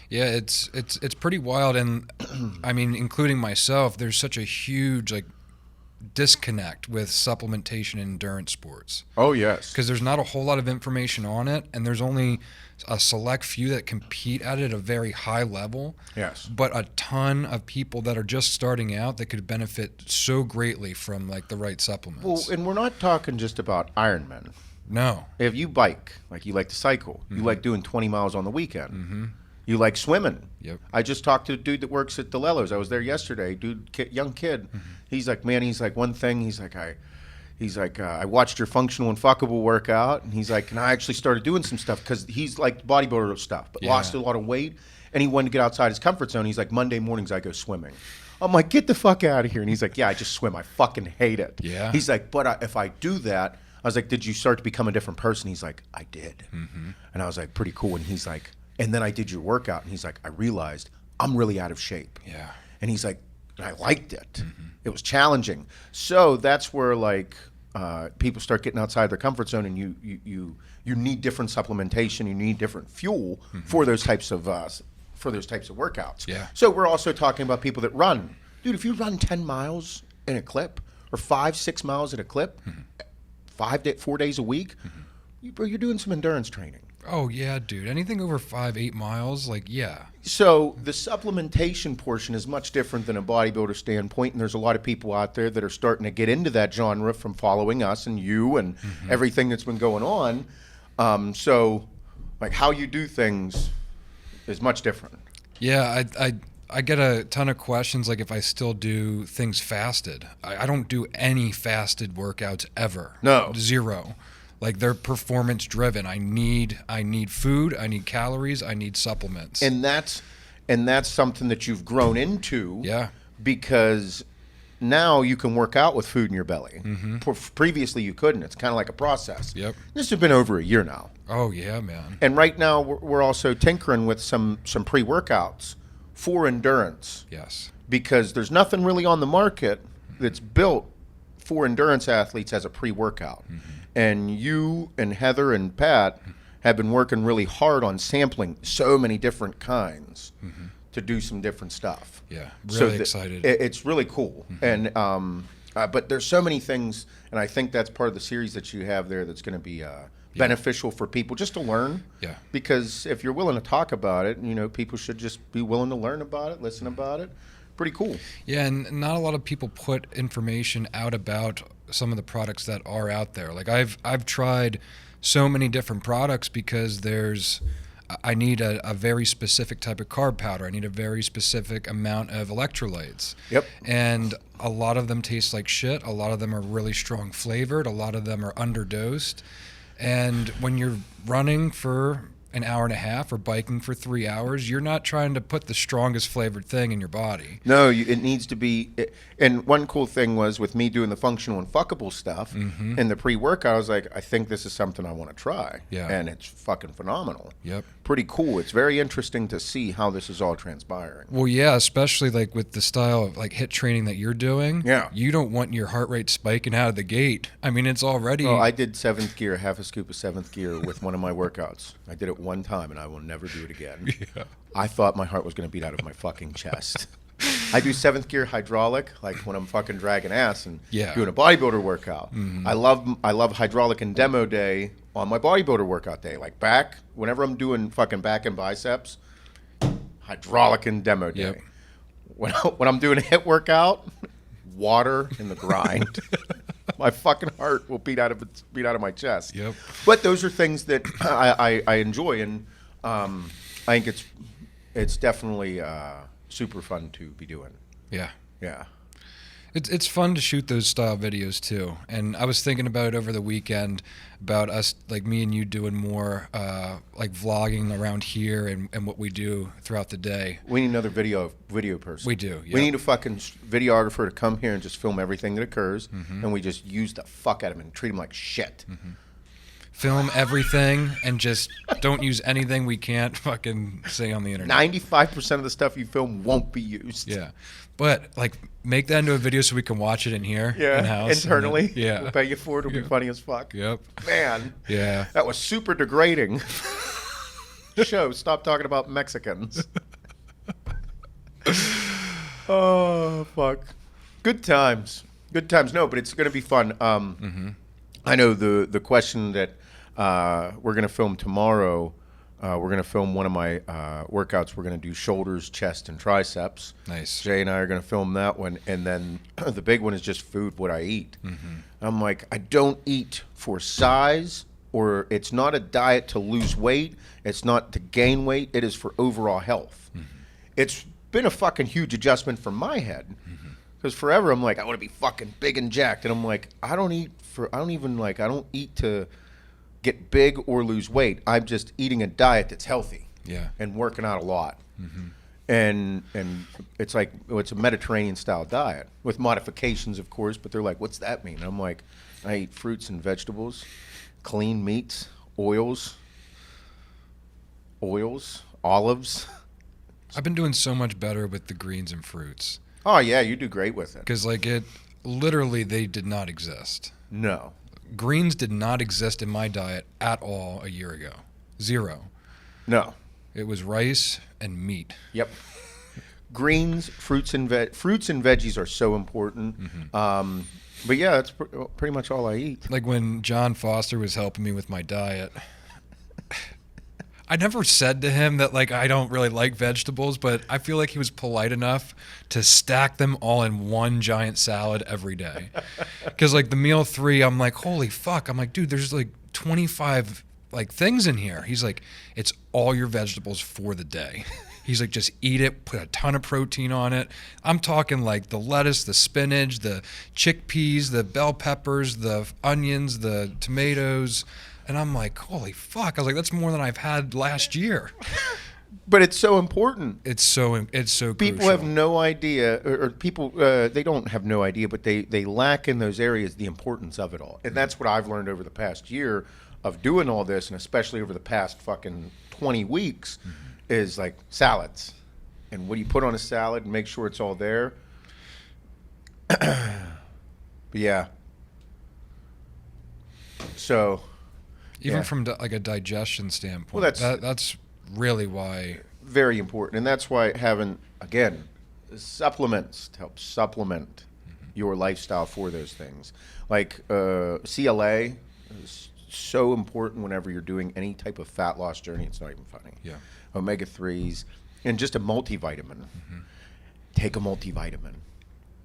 Yeah, it's pretty wild, and I mean, including myself, there's such a huge like disconnect with supplementation in endurance sports Oh, yes. because there's not a whole lot of information on it, and there's only a select few that compete at it at a very high level. Yes. But a ton of people that are just starting out that could benefit so greatly from like the right supplements. Well, and we're not talking just about Ironmen. No. If you bike, like you like to cycle, you like doing 20 miles on the weekend, you like swimming. Yep. I just talked to a dude that works at DeLello's. I was there yesterday. Young kid. He's like, man, one thing. He's like, I watched your functional and fuckable workout, and he's like, and I actually started doing some stuff because he's like bodybuilder stuff, but lost a lot of weight, and he wanted to get outside his comfort zone. He's like, Monday mornings I go swimming. I'm like, get the fuck out of here. And he's like, yeah, I just swim. I fucking hate it. Yeah. He's like, but if I do that, I was like, did you start to become a different person? He's like, I did. And I was like, pretty cool. And he's like, and then I did your workout. And he's like, I realized I'm really out of shape. Yeah. And he's like, and I liked it. It was challenging. So that's where like people start getting outside their comfort zone, and you need different supplementation. You need different fuel for those types of workouts. Yeah. So we're also talking about people that run. Dude, if you run 10 miles in a clip or 5-6 miles in a clip, 4 days a week, you're doing some endurance training. Oh yeah, dude. Anything over 5-8 miles, like yeah. So the supplementation portion is much different than a bodybuilder standpoint, and there's a lot of people out there that are starting to get into that genre from following us and you and everything that's been going on. So like how you do things is much different. Yeah, I get a ton of questions like if I still do things fasted. I don't do any fasted workouts ever. No. Zero. Like they're performance driven. I need food, I need calories, I need supplements. And that's something that you've grown into. Yeah. Because now you can work out with food in your belly. Previously you couldn't. It's kind of like a process. Yep. This has been over a year now. Oh yeah, man. And right now we're also tinkering with some pre-workouts for endurance. Yes. Because there's nothing really on the market that's built for endurance athletes as a pre-workout. And you and Heather and Pat have been working really hard on sampling so many different kinds to do some different stuff. Yeah, really excited. It's really cool. And but there's so many things, and I think that's part of the series that you have there that's going to be beneficial for people just to learn. Yeah. Because if you're willing to talk about it, people should just be willing to learn about it, listen about it. Pretty cool. Yeah, and not a lot of people put information out about some of the products that are out there. Like I've tried so many different products because I need a very specific type of carb powder. I need a very specific amount of electrolytes. Yep. And a lot of them taste like shit. A lot of them are really strong flavored. A lot of them are underdosed. And when you're running for an hour and a half or biking for 3 hours, you're not trying to put the strongest flavored thing in your body. No, it needs to be. And one cool thing was with me doing the functional and fuckable stuff in the pre-workout, I was like, I think this is something I want to try. Yeah. And it's fucking phenomenal. Yep. Pretty cool. It's very interesting to see how this is all transpiring. Well, yeah, especially like with the style of like HIIT training that you're doing. Yeah. You don't want your heart rate spiking out of the gate. I mean, it's already. Oh, I did 7th gear, half a scoop of 7th gear with one of my workouts. I did it one time, and I will never do it again. Yeah. I thought my heart was going to beat out of my fucking chest. I do 7th gear hydraulic, like when I'm fucking dragging ass and doing a bodybuilder workout. I love hydraulic and demo day on my bodybuilder workout day. Like back, whenever I'm doing fucking back and biceps, hydraulic and demo day. Yep. When I'm doing a HIIT workout, water in the grind. My fucking heart will beat out of my chest. Yep. But those are things that I enjoy, and I think it's definitely super fun to be doing. Yeah. Yeah. It's fun to shoot those style videos too. And I was thinking about it over the weekend about us, like me and you doing more like vlogging around here and what we do throughout the day. We need another video person. We do. We need a fucking videographer to come here and just film everything that occurs, and we just use the fuck out of him and treat him like shit. Film everything and just don't use anything we can't fucking say on the internet. 95% of the stuff you film won't be used. Yeah. But like make that into a video so we can watch it in here. Yeah. In-house. Internally. Then, yeah. We'll pay you for it. It'll be funny as fuck. Yep. Man. Yeah. That was super degrading. Show. Stop talking about Mexicans. Oh, fuck. Good times. Good times. No, but it's going to be fun. I know the question that we're going to film tomorrow, we're going to film one of my workouts. We're going to do shoulders, chest, and triceps. Nice. Jay and I are going to film that one. And then the big one is just food, what I eat. I'm like, I don't eat for size, or it's not a diet to lose weight. It's not to gain weight. It is for overall health. It's been a fucking huge adjustment for my head. Because forever I'm like, I want to be fucking big and jacked. And I'm like, I don't eat to get big or lose weight. I'm just eating a diet that's healthy. Yeah. And working out a lot. And it's like, it's a Mediterranean style diet with modifications, of course, but they're like, what's that mean? And I'm like, I eat fruits and vegetables, clean meats, oils, olives. I've been doing so much better with the greens and fruits. Oh yeah, you do great with it. Because like literally they did not exist. No. Greens did not exist in my diet at all a year ago. Zero. No. It was rice and meat. Yep. Greens, fruits and veggies are so important. But yeah, that's pretty much all I eat. Like when John Foster was helping me with my diet, I never said to him that like I don't really like vegetables, but I feel like he was polite enough to stack them all in one giant salad every day. Because like the meal 3, I'm like, holy fuck. I'm like, dude, there's like 25 like things in here. He's like, it's all your vegetables for the day. He's like, just eat it, put a ton of protein on it. I'm talking like the lettuce, the spinach, the chickpeas, the bell peppers, the onions, the tomatoes. And I'm like, holy fuck. I was like, that's more than I've had last year. But it's so important. It's so People crucial. have no idea, or people, they don't have no idea, but they lack in those areas the importance of it all. And that's what I've learned over the past year of doing all this, and especially over the past fucking 20 weeks, is like salads. And what do you put on a salad and make sure it's all there? But yeah. So. Even Yeah. from like a digestion standpoint. Well, that's really why. Very important, and that's why having, again, supplements to help supplement your lifestyle for those things. Like CLA is so important whenever you're doing any type of fat loss journey. It's not even funny. Yeah. Omega-3s, and just a multivitamin. Take a multivitamin.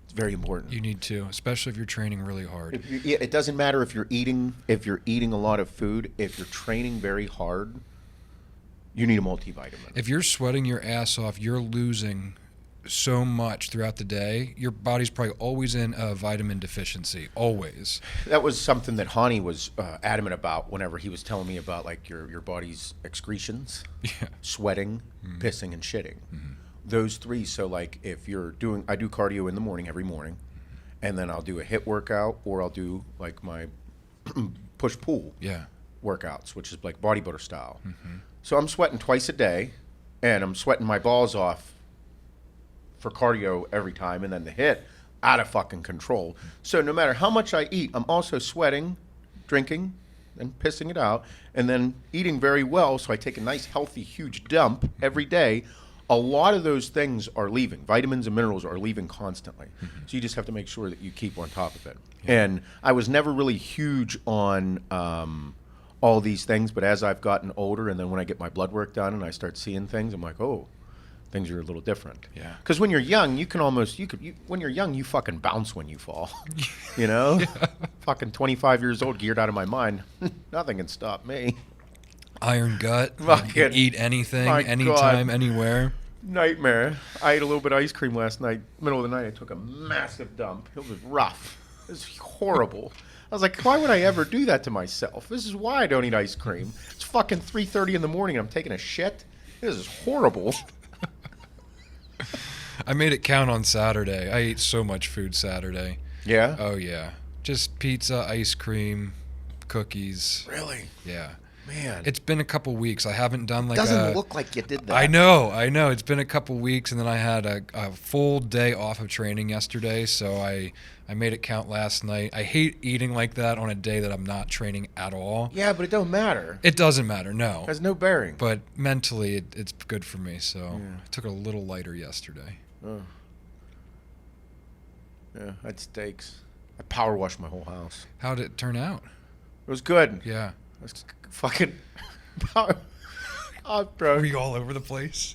It's very important. You need to, especially if you're training really hard. It doesn't matter if you're eating a lot of food. If you're training very hard, you need a multivitamin. If you're sweating your ass off, you're losing so much throughout the day. Your body's probably always in a vitamin deficiency, always. That was something that Hani was adamant about whenever he was telling me about like your body's excretions, sweating, pissing, and shitting. Those three. So like if you're doing, I do cardio in the morning every morning, and then I'll do a HIIT workout, or I'll do like my push-pull workouts, which is like bodybuilder style. So I'm sweating twice a day, and I'm sweating my balls off for cardio every time, and then the HIIT, out of fucking control. So no matter how much I eat, I'm also sweating, drinking, and pissing it out, and then eating very well, so I take a nice, healthy, huge dump every day. A lot of those things are leaving. Vitamins and minerals are leaving constantly. So you just have to make sure that you keep on top of it. And I was never really huge on all these things, but as I've gotten older, and then when I get my blood work done and I start seeing things, I'm like, oh, things are a little different. Yeah. Because when you're young, you can almost, when you're young, you fucking bounce when you fall. You know? Fucking 25 years old, geared out of my mind. Nothing can stop me. Iron gut. Fucking- You can eat anything, My anytime, God. anywhere. Nightmare. I ate a little bit of ice cream last night. Middle of the night, I took a massive dump. It was rough. It was horrible. I was like, why would I ever do that to myself? This is why I don't eat ice cream. It's fucking 3:30 in the morning and I'm taking a shit. This is horrible. I made it count on Saturday. I ate so much food Saturday. Yeah? Oh, yeah. Just pizza, ice cream, cookies. Really? Yeah. Man. It's been a couple weeks. I haven't done like doesn't look like you did that. I know. It's been a couple weeks, and then I had a full day off of training yesterday, so I made it count last night. I hate eating like that on a day that I'm not training at all. Yeah, but it don't matter. It doesn't matter, no. It has no bearing. But mentally, it's good for me, so I took it a little lighter yesterday. Oh. Yeah, I had steaks. I power washed my whole house. How'd it turn out? It was good. Yeah. I was fucking power. Oh, bro. Were you all over the place?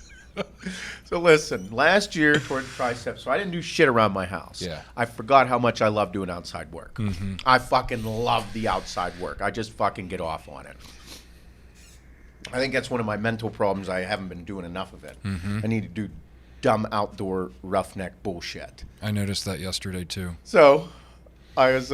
So listen, last year for the triceps, so I didn't do shit around my house. Yeah. I forgot how much I love doing outside work. I fucking love the outside work. I just fucking get off on it. I think that's one of my mental problems. I haven't been doing enough of it. I need to do dumb outdoor roughneck bullshit. I noticed that yesterday, too. So I was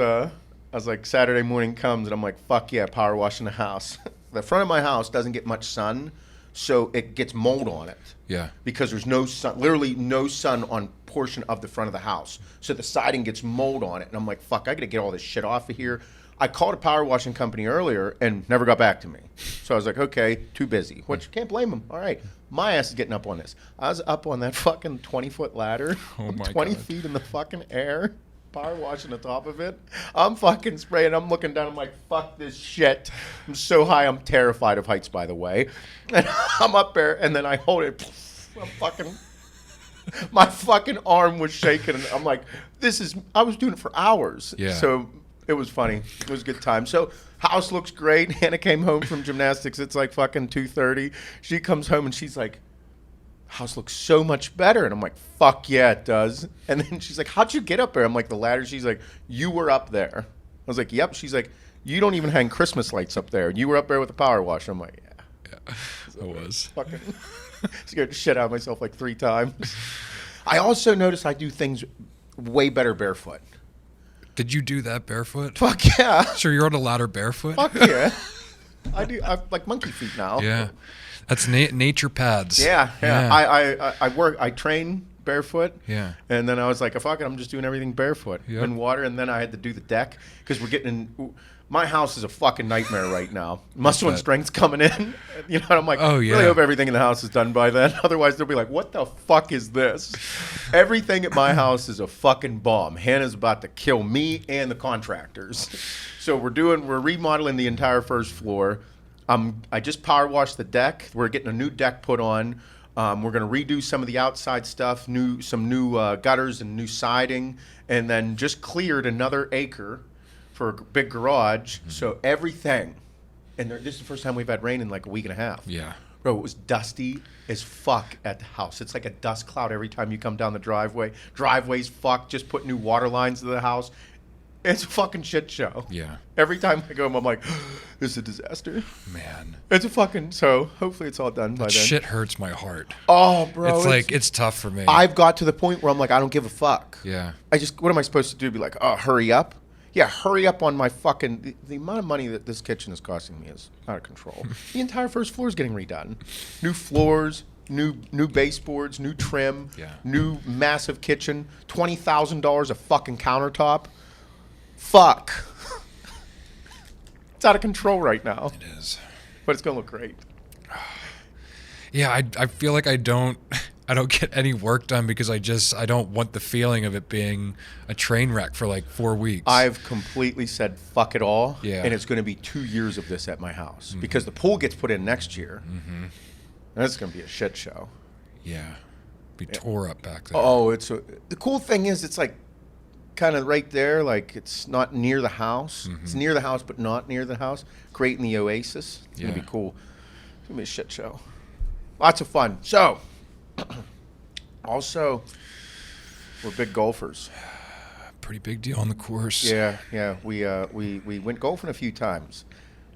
like, Saturday morning comes, and I'm like, fuck yeah, power washing the house. The front of my house doesn't get much sun, so it gets mold on it. Yeah. Because there's no sun, literally no sun on portion of the front of the house. So the siding gets mold on it. And I'm like, fuck, I got to get all this shit off of here. I called a power washing company earlier and never got back to me. So I was like, okay, too busy. Which, can't blame them. All right. My ass is getting up on this. I was up on that fucking 20-foot ladder. Oh, my 20 God. feet in the fucking air. Power washing the top of it. I'm fucking spraying. I'm looking down. I'm like, fuck this shit. I'm so high. I'm terrified of heights, by the way. And I'm up there, and then I hold it. I'm fucking. My fucking arm was shaking, and I'm like, this is. I was doing it for hours. Yeah. So it was funny. It was a good time. So house looks great. Hannah came home from gymnastics. It's like fucking 2:30. She comes home and she's like, house looks so much better. And I'm like, fuck yeah, it does. And then she's like, how'd you get up there? I'm like, the ladder. She's like, you were up there. I was like, yep. She's like, you don't even hang Christmas lights up there. You were up there with the power washer. I'm like, yeah. I was. Fucking scared the shit out of myself like 3 times. I also noticed I do things way better barefoot. Did you do that barefoot? Fuck yeah. Sure, you're on a ladder barefoot? Fuck yeah. I do. I have like monkey feet now. Yeah. That's nature pads. Yeah. I train barefoot. Yeah. And then I was like, fuck it, I'm just doing everything barefoot Yep. in water. And then I had to do the deck because we're getting My house is a fucking nightmare right now. Muscle and bet. strength's coming in. You know, and I'm like, Oh, really yeah. hope everything in the house is done by then. Otherwise, they'll be like, what the fuck is this? Everything at my house is a fucking bomb. Hannah's about to kill me and the contractors. So we're remodeling the entire first floor. I just power washed the deck. We're getting a new deck put on. We're going to redo some of the outside stuff, some new gutters and new siding, and then just cleared another acre for a big garage. So everything, and this is the first time we've had rain in like a week and a half. Yeah. Bro, it was dusty as fuck at the house. It's like a dust cloud every time you come down the driveway. Driveway's fucked. Just put new water lines to the house. It's a fucking shit show. Yeah. Every time I go home, I'm like, this is a disaster. Man. It's a fucking, so hopefully it's all done by then. Shit hurts my heart. Oh, bro. It's like, it's tough for me. I've got to the point where I'm like, I don't give a fuck. Yeah. What am I supposed to do? Be like, oh, hurry up? Yeah, hurry up on my fucking, the amount of money that this kitchen is costing me is out of control. The entire first floor is getting redone. New floors, new baseboards, new trim, new massive kitchen, $20,000 a fucking countertop. Fuck. It's out of control right now. It is. But it's going to look great. Yeah, I feel like I don't get any work done because I don't want the feeling of it being a train wreck for like 4 weeks. I've completely said fuck it all. Yeah. And it's going to be 2 years of this at my house because the pool gets put in next year. And it's going to be a shit show. Yeah. Be tore up back there. Oh, the cool thing is it's like kind of right there, like it's not near the house. It's near the house, but not near the house. Creating the oasis. It's going to be cool. It's going to be a shit show. Lots of fun. So, also, we're big golfers. Pretty big deal on the course. Yeah. We went golfing a few times.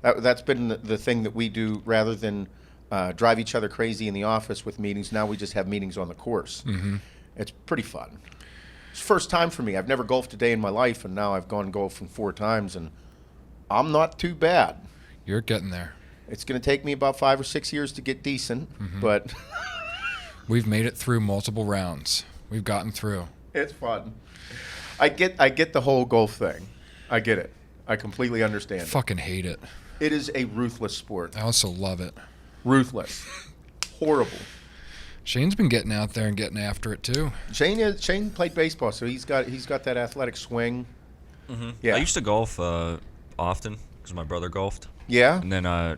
That's been the thing that we do rather than drive each other crazy in the office with meetings. Now we just have meetings on the course. It's pretty fun. It's the first time for me. I've never golfed a day in my life, and now I've gone golfing 4 times, and I'm not too bad. You're getting there. It's going to take me about 5 or 6 years to get decent, but We've made it through multiple rounds. We've gotten through. it's fun. I get the whole golf thing. I get it. I completely understand. Fucking hate it. It is a ruthless sport. I also love it. Ruthless. Horrible. Shane's been getting out there and getting after it too. Shane played baseball, so he's got that athletic swing. Yeah. I used to golf often because my brother golfed. Yeah. And then I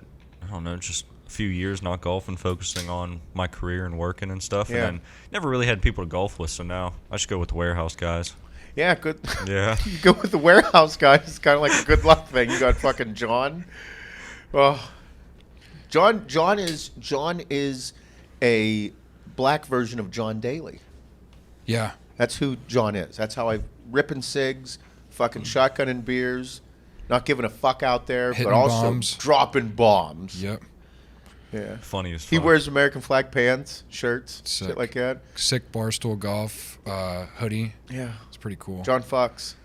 don't know, just a few years not golfing, focusing on my career and working and stuff. Yeah. And then never really had people to golf with, so now I just go with the warehouse guys. Yeah, good. Yeah. You go with the warehouse guys. It's kind of like a good luck thing. You got fucking John. Oh, John is a black version of John Daly. Yeah. That's who John is. That's how I ripping cigs, fucking shotgunning beers, not giving a fuck out there, Hitting but also bombs. dropping bombs. Yep. Yeah. Funny as fuck. He wears American flag pants, shirts, Sick. shit like that. Sick Barstool Golf hoodie. Yeah. It's pretty cool. John Fox.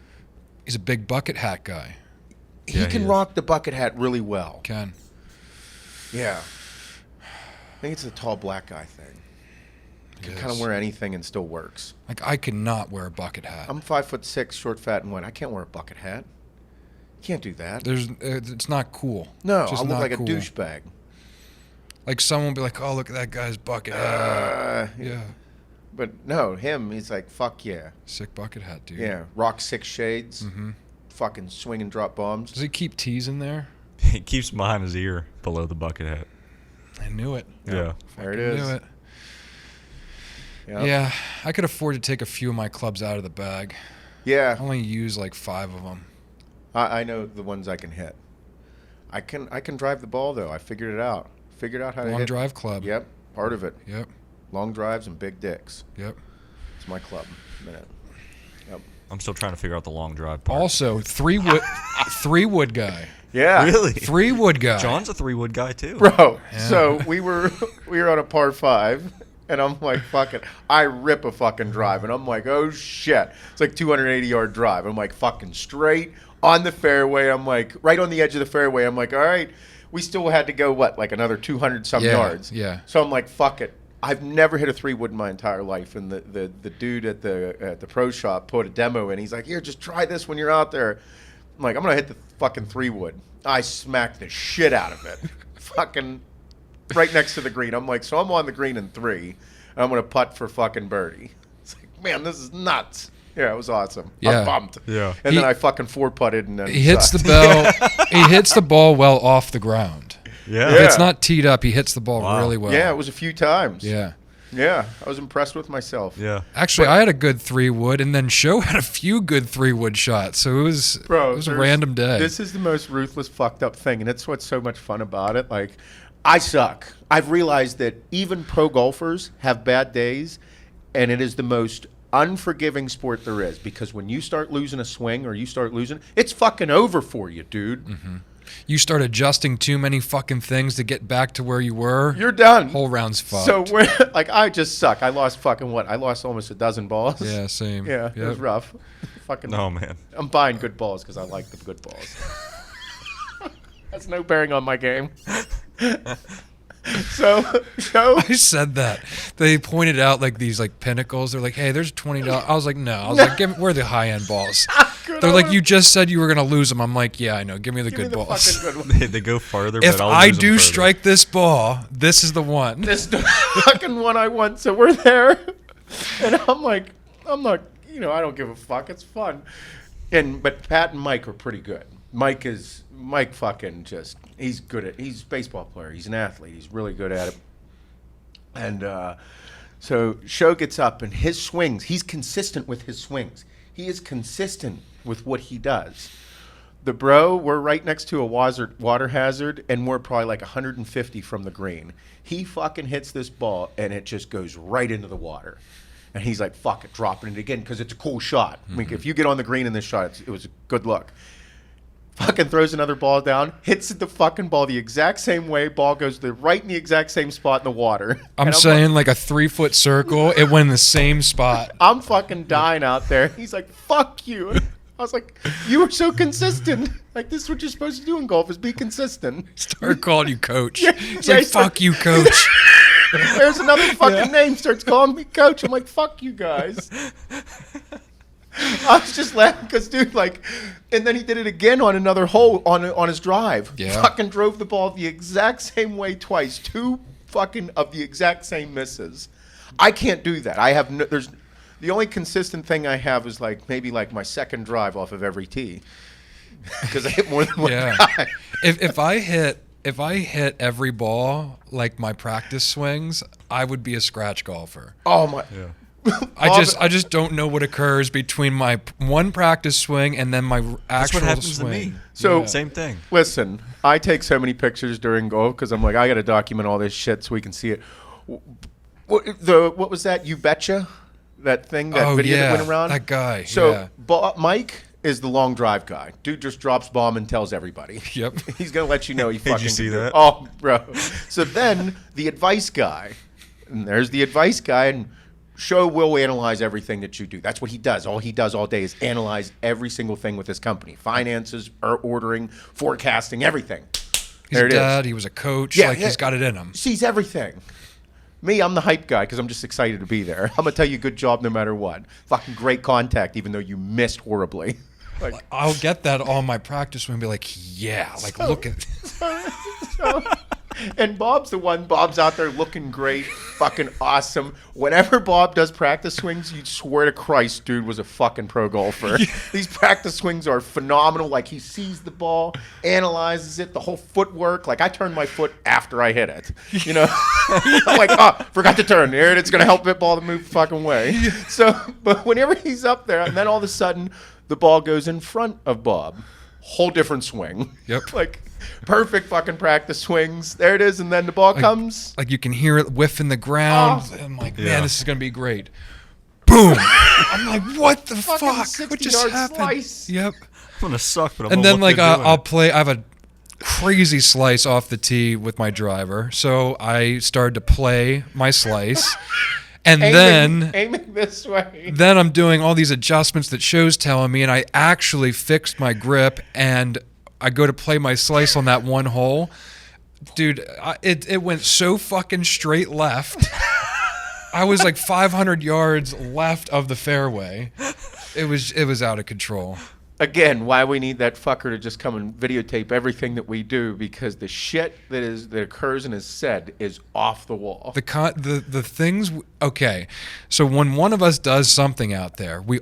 He's a big bucket hat guy. He Yeah, can he is. rock the bucket hat really well. Can. Yeah. I think it's a tall black guy thing. Can It kind of is. wear anything and still works. Like I cannot wear a bucket hat. I'm 5'6", short, fat, and white. I can't wear a bucket hat. Can't do that. It's not cool. No, It's just I'll look not like cool. a douchebag. Like someone will be like, "Oh, look at that guy's bucket hat." Yeah. But no, he's like, fuck yeah. Sick bucket hat, dude. Yeah, rock 6 shades. Fucking swing and drop bombs. Does he keep tees in there? He keeps behind his ear below the bucket hat. I knew it. Yeah. There it I is. knew it. Yep. Yeah, I could afford to take a few of my clubs out of the bag. I Yeah, only use like 5 of them. I know the ones I can hit. I can drive the ball though. I figured it out. Figured out how to Long hit. drive club. Yep, part of it. Yep. Long drives and big dicks. Yep. It's my club. Minute. Yep. I'm still trying to figure out the long drive part. Also, 3 wood guy. Yeah. Really? 3 wood guy. John's a 3-wood guy too. Bro, Yeah. so we were on a par 5, and I'm like, fuck it. I rip a fucking drive, and I'm like, oh shit. It's like 280-yard drive. I'm like, fucking straight on the fairway. I'm like, right on the edge of the fairway. I'm like, all right. We still had to go, like another 200-some Yeah, yards. yeah. So I'm like, fuck it. I've never hit a 3-wood in my entire life, and the dude at the pro shop put a demo in. He's like, here, just try this when you're out there. I'm like, I'm going to hit the fucking 3-wood. I smacked the shit out of it. Fucking right next to the green. I'm like, so I'm on the green in 3. And I'm going to putt for fucking birdie. It's like, man, this is nuts. Yeah, it was awesome. Yeah. I'm pumped. Yeah. And then I fucking 4-putted and then He hits the ball. He hits the ball well off the ground. Yeah. If it's not teed up, he hits the ball really well. Yeah, it was a few times. Yeah. Yeah, I was impressed with myself. Yeah. Actually, I had a good 3-wood, and then Show had a few good 3-wood shots. So it was a random day. This is the most ruthless, fucked up thing, and it's what's so much fun about it. Like, I suck. I've realized that even pro golfers have bad days, and it is the most unforgiving sport there is, because when you start losing a swing or you start losing, it's fucking over for you, dude. Mm-hmm. You start adjusting too many fucking things to get back to where you were. You're done. Whole round's fucked. So like, I just suck. I lost fucking what? I lost almost a dozen balls. Yeah, same. Yeah, it was Yep. rough. Fucking. Oh man. I'm buying good balls because I like the good balls. That's no bearing on my game. So I said that. They pointed out like these like pinnacles. They're like, hey, there's $20. I was like, no. I was like, where are the high end balls? They're like, you just said you were gonna lose them. I'm like, yeah, I know. Give me the good balls. Fucking good one. They go farther. If but I'll I lose them do further. strike this ball, this is the one. This is the fucking one I want. So we're there, and I'm like, I don't give a fuck. It's fun. But Pat and Mike are pretty good. Mike fucking just, he's a baseball player. He's an athlete. He's really good at it. And so Show gets up and his swings, he's consistent with his swings. He is consistent with what he does. The bro, we're right next to a water hazard, and we're probably like 150 from the green. He fucking hits this ball, and it just goes right into the water. And he's like, fuck it, dropping it again, because it's a cool shot. I mean, if you get on the green in this shot, it was a good look. Fucking throws another ball down, hits the fucking ball the exact same way. Ball goes right in the exact same spot in the water. I'm saying like a 3-foot circle. It went in the same spot. I'm fucking dying out there. He's like, fuck you. I was like, you were so consistent. Like, this is what you're supposed to do in golf, is be consistent. Start calling you coach. It's yeah, like, fuck you, coach. There's another fucking name. Starts calling me coach. I'm like, fuck you guys. I was just laughing because, dude, like, and then he did it again on another hole on his drive. Yeah. Fucking drove the ball the exact same way twice. 2 fucking of the exact same misses. I can't do that. I have the only consistent thing I have is like maybe like my second drive off of every tee, because I hit more than one guy. If I hit every ball like my practice swings, I would be a scratch golfer. Oh my! Yeah. I just don't know what occurs between my one practice swing and then my That's actual what happens swing. to me. So- Same thing. Listen, I take so many pictures during golf because I'm like, I got to document all this shit so we can see it. What was that? You betcha? That thing, that video that went around? That guy. So yeah. Mike is the long drive guy. Dude just drops bomb and tells everybody. Yep. He's going to let you know he Did fucking you see can do it. that? Oh, bro. So then the advice guy. And there's the advice guy, and Show will analyze everything that you do. That's what he does. All he does all day is analyze every single thing with his company. Finances, ordering, forecasting, everything. He's a dad. He was a coach. Yeah, He's got it in him. Sees everything. Me, I'm the hype guy because I'm just excited to be there. I'm going to tell you good job no matter what. Fucking great contact even though you missed horribly. Like, I'll get that on my practice swing and be like, yeah, like look at and Bob's the one. Bob's out there looking great, fucking awesome. Whenever Bob does practice swings, you swear to Christ, dude was a fucking pro golfer. These practice swings are phenomenal. Like, he sees the ball, analyzes it, the whole footwork. Like, I turn my foot after I hit it. You know, I'm like, oh, forgot to turn. There, it's gonna help that ball to move the fucking way. So, but whenever he's up there, and then all of a sudden, the ball goes in front of Bob. Whole different swing. Yep. Like, perfect fucking practice swings. There it is, and then the ball comes. like you can hear it whiff in the ground. Oh. I'm like, Yeah. man, this is gonna be great. Boom! I'm like, what the Fucking fuck? What just 60-yard happened? slice. Yep. I'm gonna suck, but I'm And gonna then look like good doing I'll it. play. I have a crazy slice off the tee with my driver, so I started to play my slice, and Aiming this way. then I'm doing all these adjustments that Show's telling me, and I actually fixed my grip, and I go to play my slice on that one hole. Dude, it went so fucking straight left. I was like 500 yards left of the fairway. It was out of control. again, why we need that fucker to just come and videotape everything that we do, because the shit that occurs and is said is off the wall. The things. Okay, so when one of us does something out there, we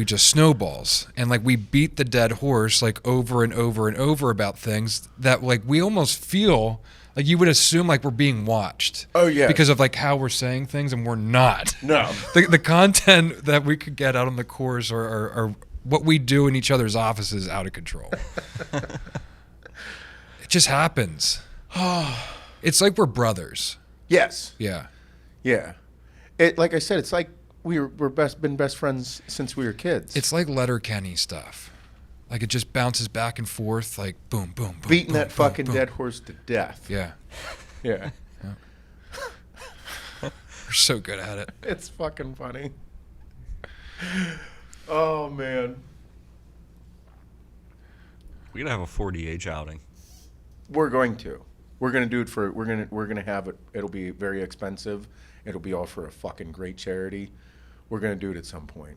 just snowballs, and like we beat the dead horse like over and over and over about things that like we almost feel like you would assume like we're being watched. Oh yeah, because of like how we're saying things, and we're not. No, the content that we could get out on the course are what we do in each other's offices is out of control. It just happens. It's like we're brothers. Yes. Yeah. Yeah. Like I said, it's like we're been best friends since we were kids. It's like Letterkenny stuff. Like it just bounces back and forth, like boom, boom, boom. Beating boom, that boom, fucking boom. dead horse to death. Yeah. Yeah. We're so good at it. It's fucking funny. Oh man. We're gonna have a 40H outing. We're going to. We're gonna do it for. We're gonna have it. It'll be very expensive. It'll be all for a fucking great charity. We're gonna do it at some point.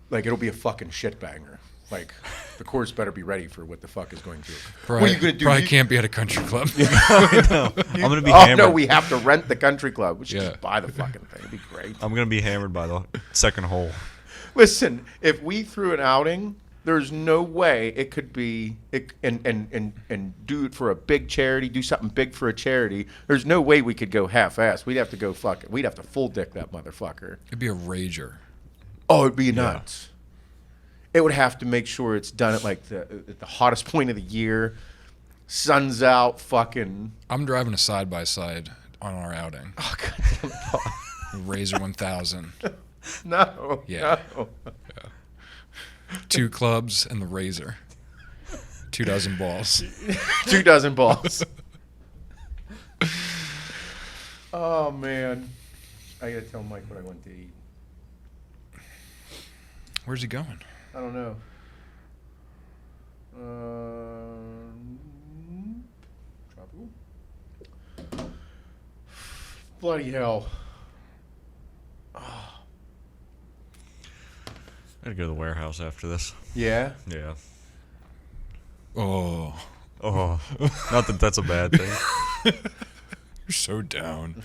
Like it'll be a fucking shit banger. Like the course better be ready for what the fuck is going to. Probably, what are you gonna do? Probably can't be at a country club. No, I'm gonna be Oh hammered. no, we have to rent the country club. We should Yeah. just buy the fucking thing. It'd be great. I'm gonna be hammered by the second hole. Listen, if we threw an outing, there's no way it could be and do it for a big charity, do something big for a charity. There's no way we could go half-ass. We'd have to go fuck it. We'd have to full dick that motherfucker. It'd be a rager. Oh, it'd be nuts. It would have to make sure it's done at like the hottest point of the year. Sun's out, fucking. I'm driving a side-by-side on our outing. Oh, goddamn it. Razor 1000. No. Yeah. No. 2 clubs and the razor. 2 dozen balls. 2 dozen balls. Oh, man. I gotta tell Mike what I want to eat. Where's he going? I don't know. Tropical? Bloody hell. I gotta go to the warehouse after this. Yeah? Yeah. Oh, Oh, not that that's a bad thing. you're so down.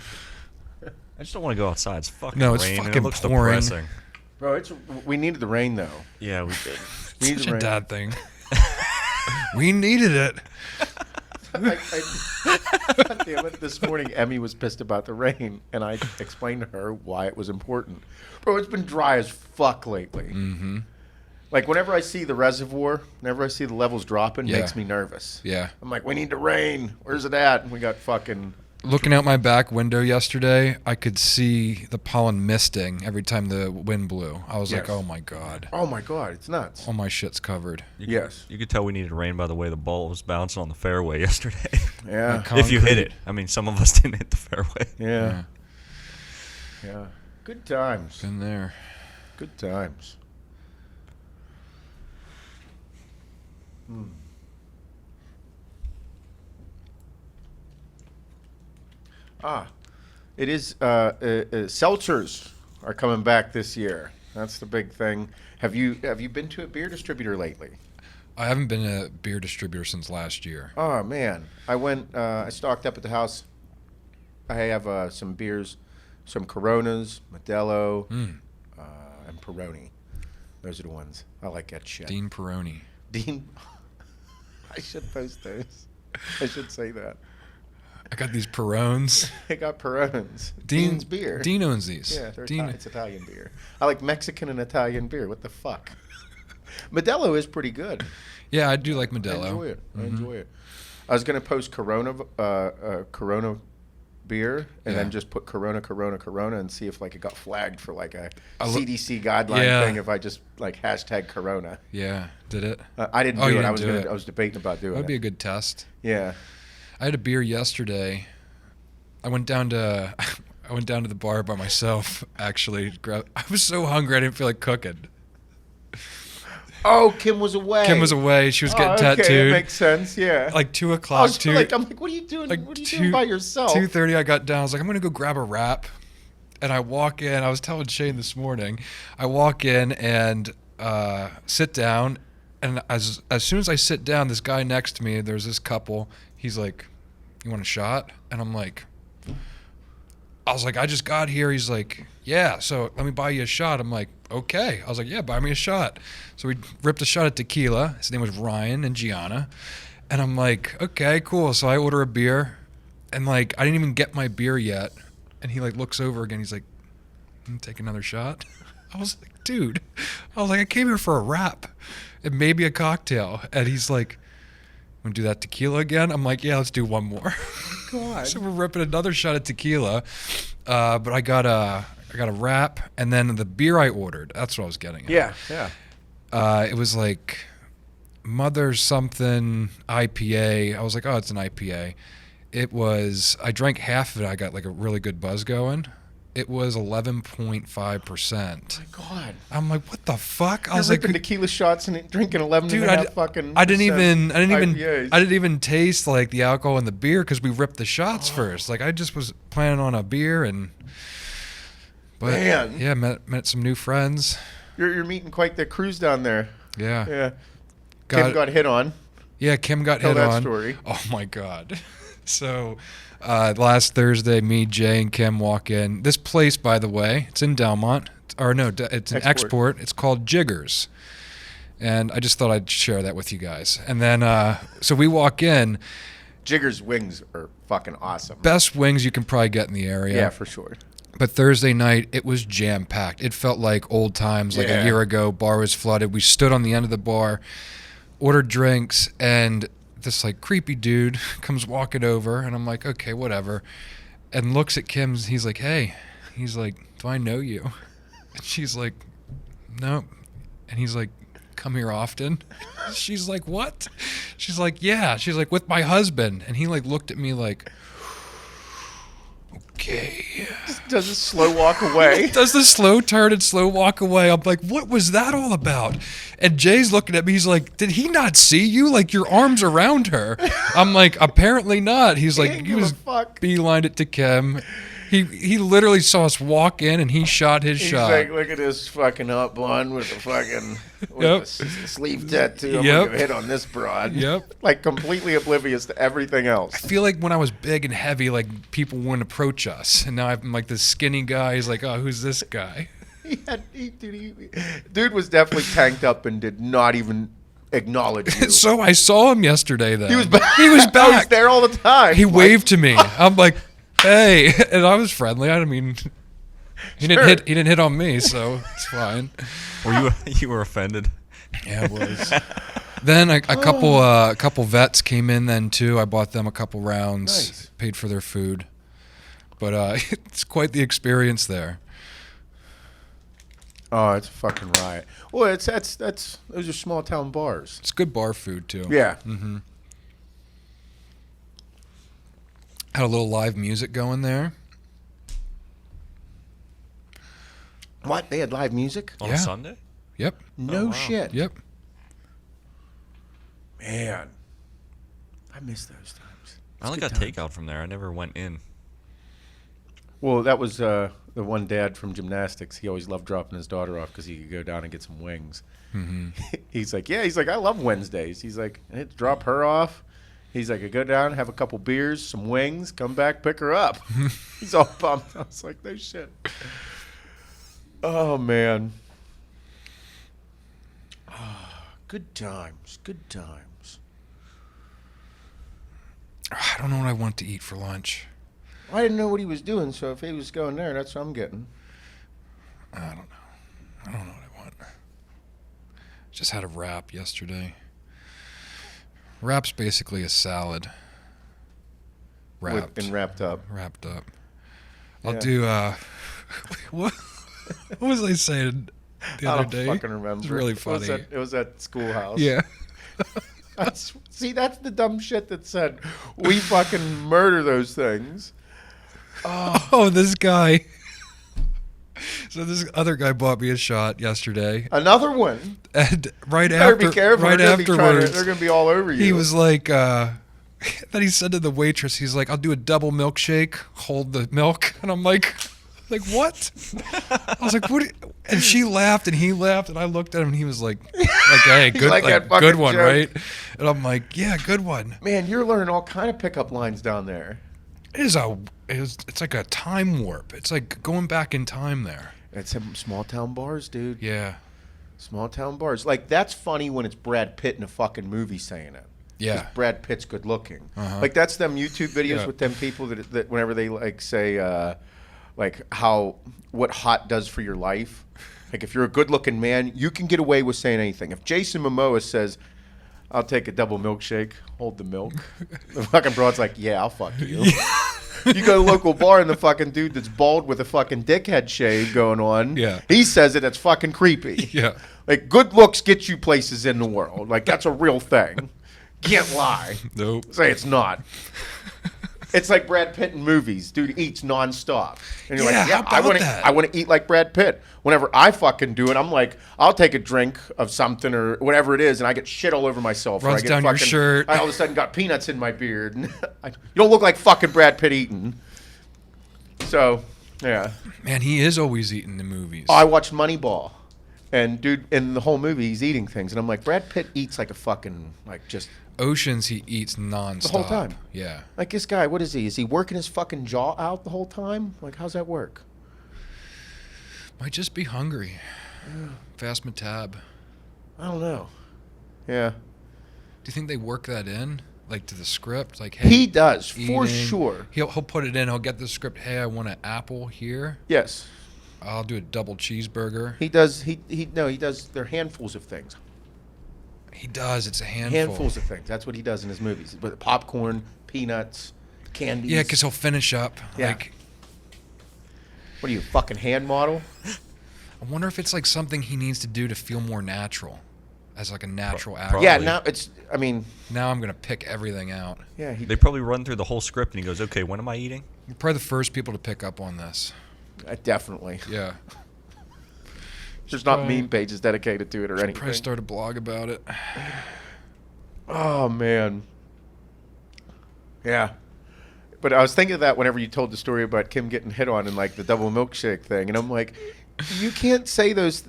I just don't want to go outside. It's fucking No, it's rain and fucking it looks pouring. depressing. Bro, we needed the rain, though. Yeah, we did. We needed Such the a rain. dad thing. We needed it. Damn it, this morning, Emmy was pissed about the rain, and I explained to her why it was important. Bro, it's been dry as fuck lately. Mm-hmm. Like, whenever I see the reservoir, whenever I see the levels dropping, Yeah. makes me nervous. Yeah. I'm like, we need the rain. Where's it at? And we got fucking... Looking out my back window yesterday, I could see the pollen misting every time the wind blew. I was like, Yes. oh my God. Oh, my God, it's nuts. All my shit's covered. Yes. You could tell we needed rain by the way the ball was bouncing on the fairway yesterday. Yeah. If you hit Concrete. it. I mean, some of us didn't hit the fairway. Yeah. Yeah. Good times. Been there. Good times. It is. Seltzers are coming back this year. That's the big thing. Have you been to a beer distributor lately? I haven't been a beer distributor since last year. Oh man, I went. I stocked up at the house. I have some beers, some Coronas, Modelo, and Peroni. Those are the ones I like. That shit. Dean Peroni. Dean. I should post those. I should say that. I got these Perones. I got Peronis. Dean's beer. Dean owns these. Yeah, Dean. it's Italian beer. I like Mexican and Italian beer. What the fuck? Modelo is pretty good. Yeah, I do like I Modelo. enjoy it. I enjoy it. I was gonna post Corona beer and then just put Corona, and see if like it got flagged for like a CDC guideline thing. If I just like hashtag Corona. Yeah, did it? I didn't Oh, do you it. I didn't was do it. I was debating about doing That'd it. be a good test. Yeah. I had a beer yesterday. I went down to the bar by myself. Actually, I was so hungry I didn't feel like cooking. Oh, Kim was away. Kim was away. She was getting okay, tattooed. That makes sense. Yeah. Like 2 I o'clock. was like, I'm like, what are you doing? like What are you doing by yourself? 2:30. I got down. I was like, I'm gonna go grab a wrap, and I walk in. I was telling Shane this morning. I walk in and sit down, and as soon as I sit down, this guy next to me, there's this couple. He's like, "You want a shot?" And I'm like, I was like, "I just got here." He's like, "Yeah, so let me buy you a shot." I'm like, "Okay." I was like, "Yeah, buy me a shot." So we ripped a shot of tequila. His name was Ryan and Gianna. And I'm like, "Okay, cool." So I order a beer, and like I didn't even get my beer yet. And he like looks over again. He's like, "Take another shot?" I was like, "Dude," I was like, "I came here for a wrap and maybe a cocktail." And he's like, "Want to do that tequila again?" I'm like, "Yeah, let's do one more." God. So we're ripping another shot of tequila, but I got a wrap, and then the beer I ordered. That's what I was getting at. Yeah. It was like Mother something IPA. I was like, "Oh, it's an IPA." It was. I drank half of it. I got like a really good buzz going. It was 11.5%. My God. I'm like, what the fuck? You're ripping tequila shots and drinking 11 dude, and a half fucking. I didn't even IPAs. taste like the alcohol in the beer because we ripped the shots first. Like I just was planning on a beer but Man. yeah, met some new friends. You're meeting quite the cruise down there. Yeah. Yeah. Kim got hit on. Yeah, Kim got Tell hit that on. story. Oh my God. So last Thursday, me, Jay, and Kim walk in. This place, by the way, it's in Delmont. It's an export. It's called Jiggers. And I just thought I'd share that with you guys. And then, so we walk in. Jiggers wings are fucking awesome. Best wings you can probably get in the area. Yeah, for sure. But Thursday night, it was jam-packed. It felt like old times, like a year ago. Bar was flooded. We stood on the end of the bar, ordered drinks, and this like creepy dude comes walking over, and I'm like, okay, whatever, and looks at Kim's. He's like, hey, he's like, do I know you? And she's like, no. And he's like, come here often? She's like, what? She's like, yeah. She's like, with my husband. And he like looked at me like, okay. Does a slow walk away. Does the slow turn and slow walk away. I'm like, what was that all about? And Jay's looking at me. He's like, did he not see you? Like, your arm's around her. I'm like, apparently not. He's like, he was beelined it to Kim. He literally saw us walk in, and he shot his shot. He's like, look at this fucking hot blonde with the fucking the sleeve tattoo. I'm going to hit on this broad. Yep. Like, completely oblivious to everything else. I feel like when I was big and heavy, like, people wouldn't approach us. And now I'm like this skinny guy. He's like, oh, who's this guy? Dude was definitely tanked up and did not even acknowledge you. So I saw him yesterday then. He was back. He was back. I was there all the time. He waved to me. I'm like, hey, and I was friendly. I mean, he didn't hit on me, so it's fine. Were you were offended? Yeah, I was. Then a couple vets came in then too. I bought them a couple rounds, Nice. paid for their food, but it's quite the experience there. Oh, it's a fucking riot. Well, those are small town bars. It's good bar food too. Yeah. Mm-hmm. Had a little live music going there. What? They had live music? On a Sunday? Yep. No wow. shit. Yep. Man, I miss those times. I only got takeout from there. I never went in. Well, that was the one dad from gymnastics. He always loved dropping his daughter off because he could go down and get some wings. Mm-hmm. He's like, I love Wednesdays. He's like, I had to drop her off. He's like, I go down, have a couple beers, some wings, come back, pick her up. He's all pumped. I was like, no shit. Oh, man. Good times. Good times. I don't know what I want to eat for lunch. I didn't know what he was doing, so if he was going there, that's what I'm getting. I don't know. I don't know what I want. Just had a wrap yesterday. Wrap's basically a salad. Wrapped. And wrapped up. Wrapped up. I'll Yeah. do, what was I saying the other day? I don't fucking remember. It's really funny. It was at schoolhouse. Yeah. See, that's the dumb shit that said, we fucking murder those things. Oh, this guy. So this other guy bought me a shot yesterday. Another one. And right You better after, be careful. right They're afterwards, going to be all over you. he was like, then he said to the waitress, he's like, I'll do a double milkshake, hold the milk. And I'm like what? I was like, And she laughed and he laughed and I looked at him and he was like hey, good, like that fucking good one, joke. right? And I'm like, yeah, good one. Man, you're learning all kind of pickup lines down there. It's like a time warp. It's like going back in time there. It's some small town bars, dude. Yeah. Small town bars. Like, that's funny when it's Brad Pitt in a fucking movie saying it. Yeah. 'Cause Brad Pitt's good looking. Uh-huh. Like, that's them YouTube videos Yeah. with them people that whenever they like say like what hot does for your life. Like, if you're a good looking man, you can get away with saying anything. If Jason Momoa says, I'll take a double milkshake, hold the milk, the fucking broad's like, yeah, I'll fuck you. You go to a local bar and the fucking dude that's bald with a fucking dickhead shave going on, Yeah. he says it, it's fucking creepy. Yeah. Like, good looks get you places in the world. Like, that's a real thing. Can't lie. Nope. Say it's not. It's like Brad Pitt in movies. Dude eats nonstop. And you're Yeah, like, yeah, how about that? I want to eat like Brad Pitt. Whenever I fucking do it, I'm like, I'll take a drink of something or whatever it is, and I get shit all over myself. or Runs I get down your shirt. I all of a sudden got peanuts in my beard. You don't look like fucking Brad Pitt eating. So, yeah. Man, he is always eating the movies. I watched Moneyball. And, dude, in the whole movie, he's eating things. And I'm like, Brad Pitt eats like a fucking, like, just... Oceans, he eats nonstop. The whole time. Yeah. Like, this guy, what is he? Is he working his fucking jaw out the whole time? Like, how's that work? Might just be hungry. Fast metab. I don't know. Yeah. Do you think they work that in, like to the script? Like, hey, He does, for eating. sure. He'll put it in. He'll get the script. Hey, I want an apple here. Yes. I'll do a double cheeseburger. He does. He does. They're handfuls of things. He does. It's a handful. Handfuls of things. That's what he does in his movies. But popcorn, peanuts, candies. Yeah, because he'll finish up. Yeah. Like, What are you, fucking hand model? I wonder if it's like something he needs to do to feel more natural, as like a natural actor. Probably. Yeah, now it's, I mean, Now I'm gonna pick everything out. yeah. They probably run through the whole script and he goes, okay, when am I eating? You're probably the first people to pick up on this. Definitely. Yeah. There's not probably- meme pages dedicated to it or anything. Probably start a blog about it. Oh, man. Yeah. But I was thinking of that whenever you told the story about Kim getting hit on and, like, the double milkshake thing. And I'm like, you can't say those.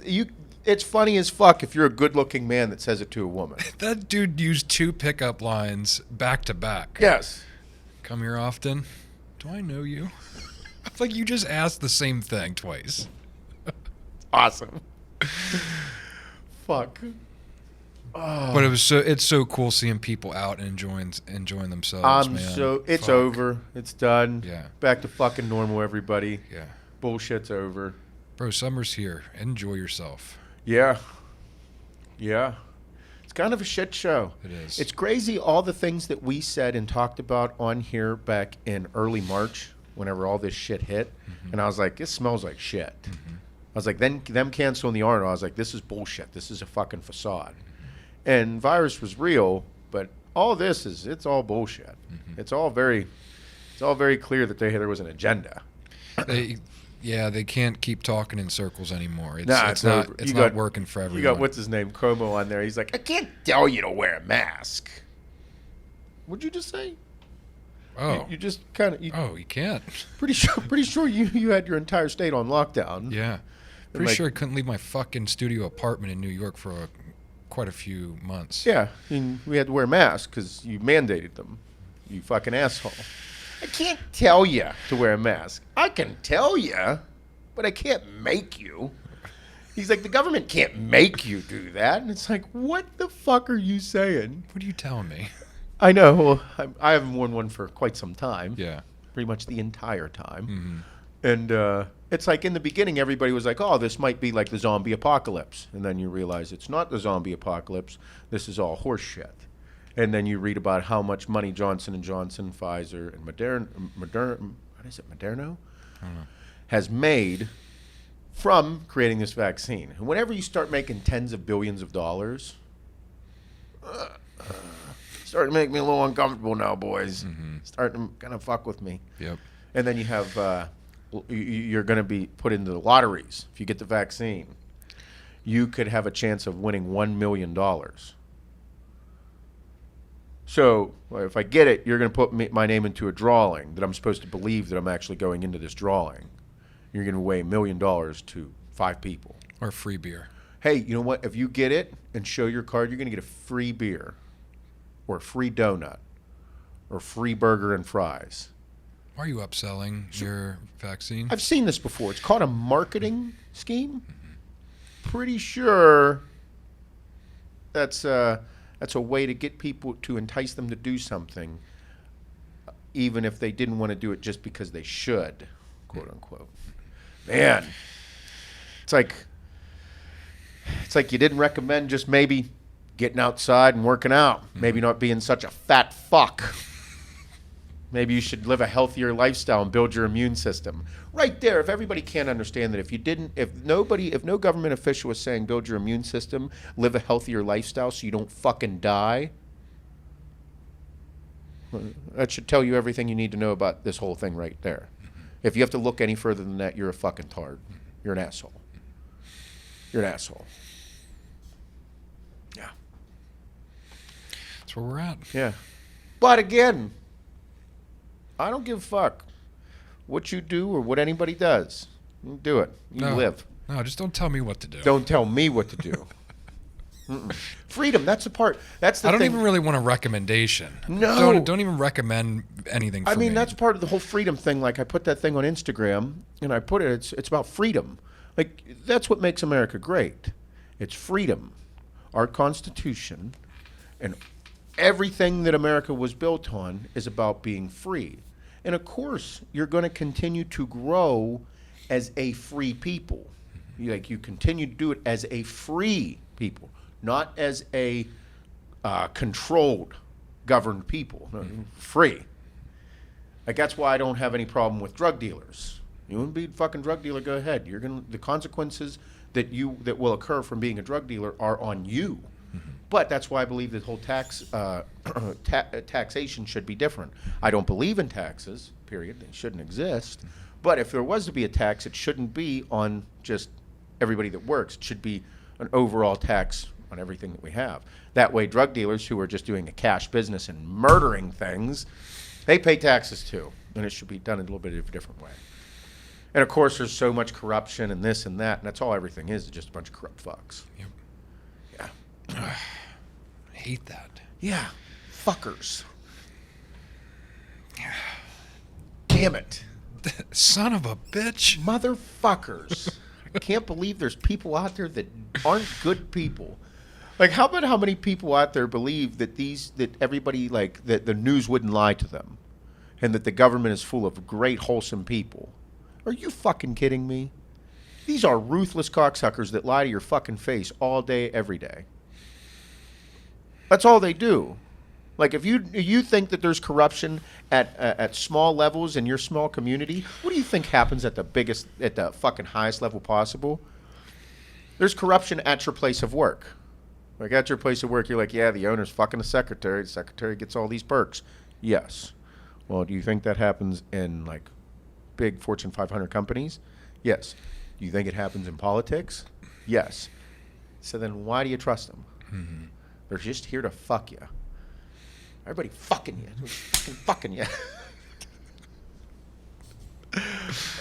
It's funny as fuck if you're a good-looking man that says it to a woman. That dude used 2 pickup lines back to back. Yes. Come here often? Do I know you? It's like you just asked the same thing twice. Awesome. Fuck. Oh. But it's so cool seeing people out and enjoying themselves, man. It's Fuck. over. It's done. Yeah. Back to fucking normal, everybody. Yeah. Bullshit's over. Bro, summer's here. Enjoy yourself. Yeah. Yeah. It's kind of a shit show. It is. It's crazy all the things that we said and talked about on here back in early March whenever all this shit hit. Mm-hmm. And I was like, this smells like shit. I was like, then them canceling the Arnold, I was like, this is bullshit. This is a fucking facade. And virus was real, but all this it's all bullshit. Mm-hmm. It's all very clear that there was an agenda. They can't keep talking in circles anymore. It's Nah, it's not over. it's You not got- working for everyone. You got what's his name, Como, on there. He's like, I can't tell you to wear a mask. What'd you just say? Oh. You just kind of. Oh, you can't. Pretty sure you had your entire state on lockdown. Yeah. Pretty like- sure I couldn't leave my fucking studio apartment in New York for quite a few months. Yeah, I mean, we had to wear masks because you mandated them. You fucking asshole. I can't tell you to wear a mask. I can tell you, but I can't make you. He's like, the government can't make you do that. And it's like, what the fuck are you saying? What are you telling me? I know. Well, I haven't worn one for quite some time. Yeah. Pretty much the entire time. Mm-hmm. And it's like in the beginning, everybody was like, oh, this might be like the zombie apocalypse. And then you realize it's not the zombie apocalypse. This is all horse shit. And then you read about how much money Johnson & Johnson, Pfizer, and Moderno has made from creating this vaccine. And whenever you start making tens of billions of dollars, starting to make me a little uncomfortable now, boys. Mm-hmm. Starting to kind of fuck with me. Yep. And then you have, you're going to be put into the lotteries. If you get the vaccine, you could have a chance of winning $1 million. So if I get it, you're going to put my name into a drawing that I'm supposed to believe that I'm actually going into this drawing. You're going to weigh $1 million to 5 people. Or free beer. Hey, you know what? If you get it and show your card, you're going to get a free beer or a free donut or free burger and fries. Why are you upselling your vaccine? I've seen this before. It's called a marketing scheme. Pretty sure that's a way to get people, to entice them to do something, even if they didn't want to do it just because they should, quote unquote. Man, it's like you didn't recommend just maybe getting outside and working out, maybe not being such a fat fuck. Maybe you should live a healthier lifestyle and build your immune system. Right there, if everybody can't understand that, if no government official was saying build your immune system, live a healthier lifestyle so you don't fucking die, that should tell you everything you need to know about this whole thing right there. If you have to look any further than that, you're a fucking tard. You're an asshole. You're an asshole. Yeah. That's where we're at. Yeah. But again, I don't give a fuck what you do or what anybody does. You do it. You live. No, just don't tell me what to do. Don't tell me what to do. Freedom. That's the part. That's the I don't thing. even really want a recommendation. No. Don't even recommend anything for I mean, me. that's part of the whole freedom thing. Like, I put that thing on Instagram, and I put it, it's about freedom. Like, that's what makes America great. It's freedom. Our Constitution and everything that America was built on is about being free. And of course, you're going to continue to grow as a free people. You continue to do it as a free people, not as a controlled, governed people. No, free. Like, that's why I don't have any problem with drug dealers. You want to be a fucking drug dealer, go ahead. The consequences that will occur from being a drug dealer are on you. But that's why I believe the whole taxation should be different. I don't believe in taxes, period. They shouldn't exist. But if there was to be a tax, it shouldn't be on just everybody that works. It should be an overall tax on everything that we have. That way, drug dealers who are just doing a cash business and murdering things, they pay taxes too. And it should be done in a little bit of a different way. And of course, there's so much corruption and this and that, and that's all everything is just a bunch of corrupt fucks. Yep. Yeah. I hate that. Yeah. Fuckers. Damn it. Son of a bitch. Motherfuckers. I can't believe there's people out there that aren't good people. Like, how about how many people out there believe that everybody, like, that the news wouldn't lie to them and that the government is full of great, wholesome people? Are you fucking kidding me? These are ruthless cocksuckers that lie to your fucking face all day, every day. That's all they do. Like, if you think that there's corruption at small levels in your small community, what do you think happens at the fucking highest level possible? There's corruption at your place of work. Like, at your place of work, you're like, yeah, the owner's fucking the secretary. The secretary gets all these perks. Yes. Well, do you think that happens in, like, big Fortune 500 companies? Yes. Do you think it happens in politics? Yes. So then why do you trust them? Mm-hmm. They're just here to fuck you. Everybody fucking you. Fucking you.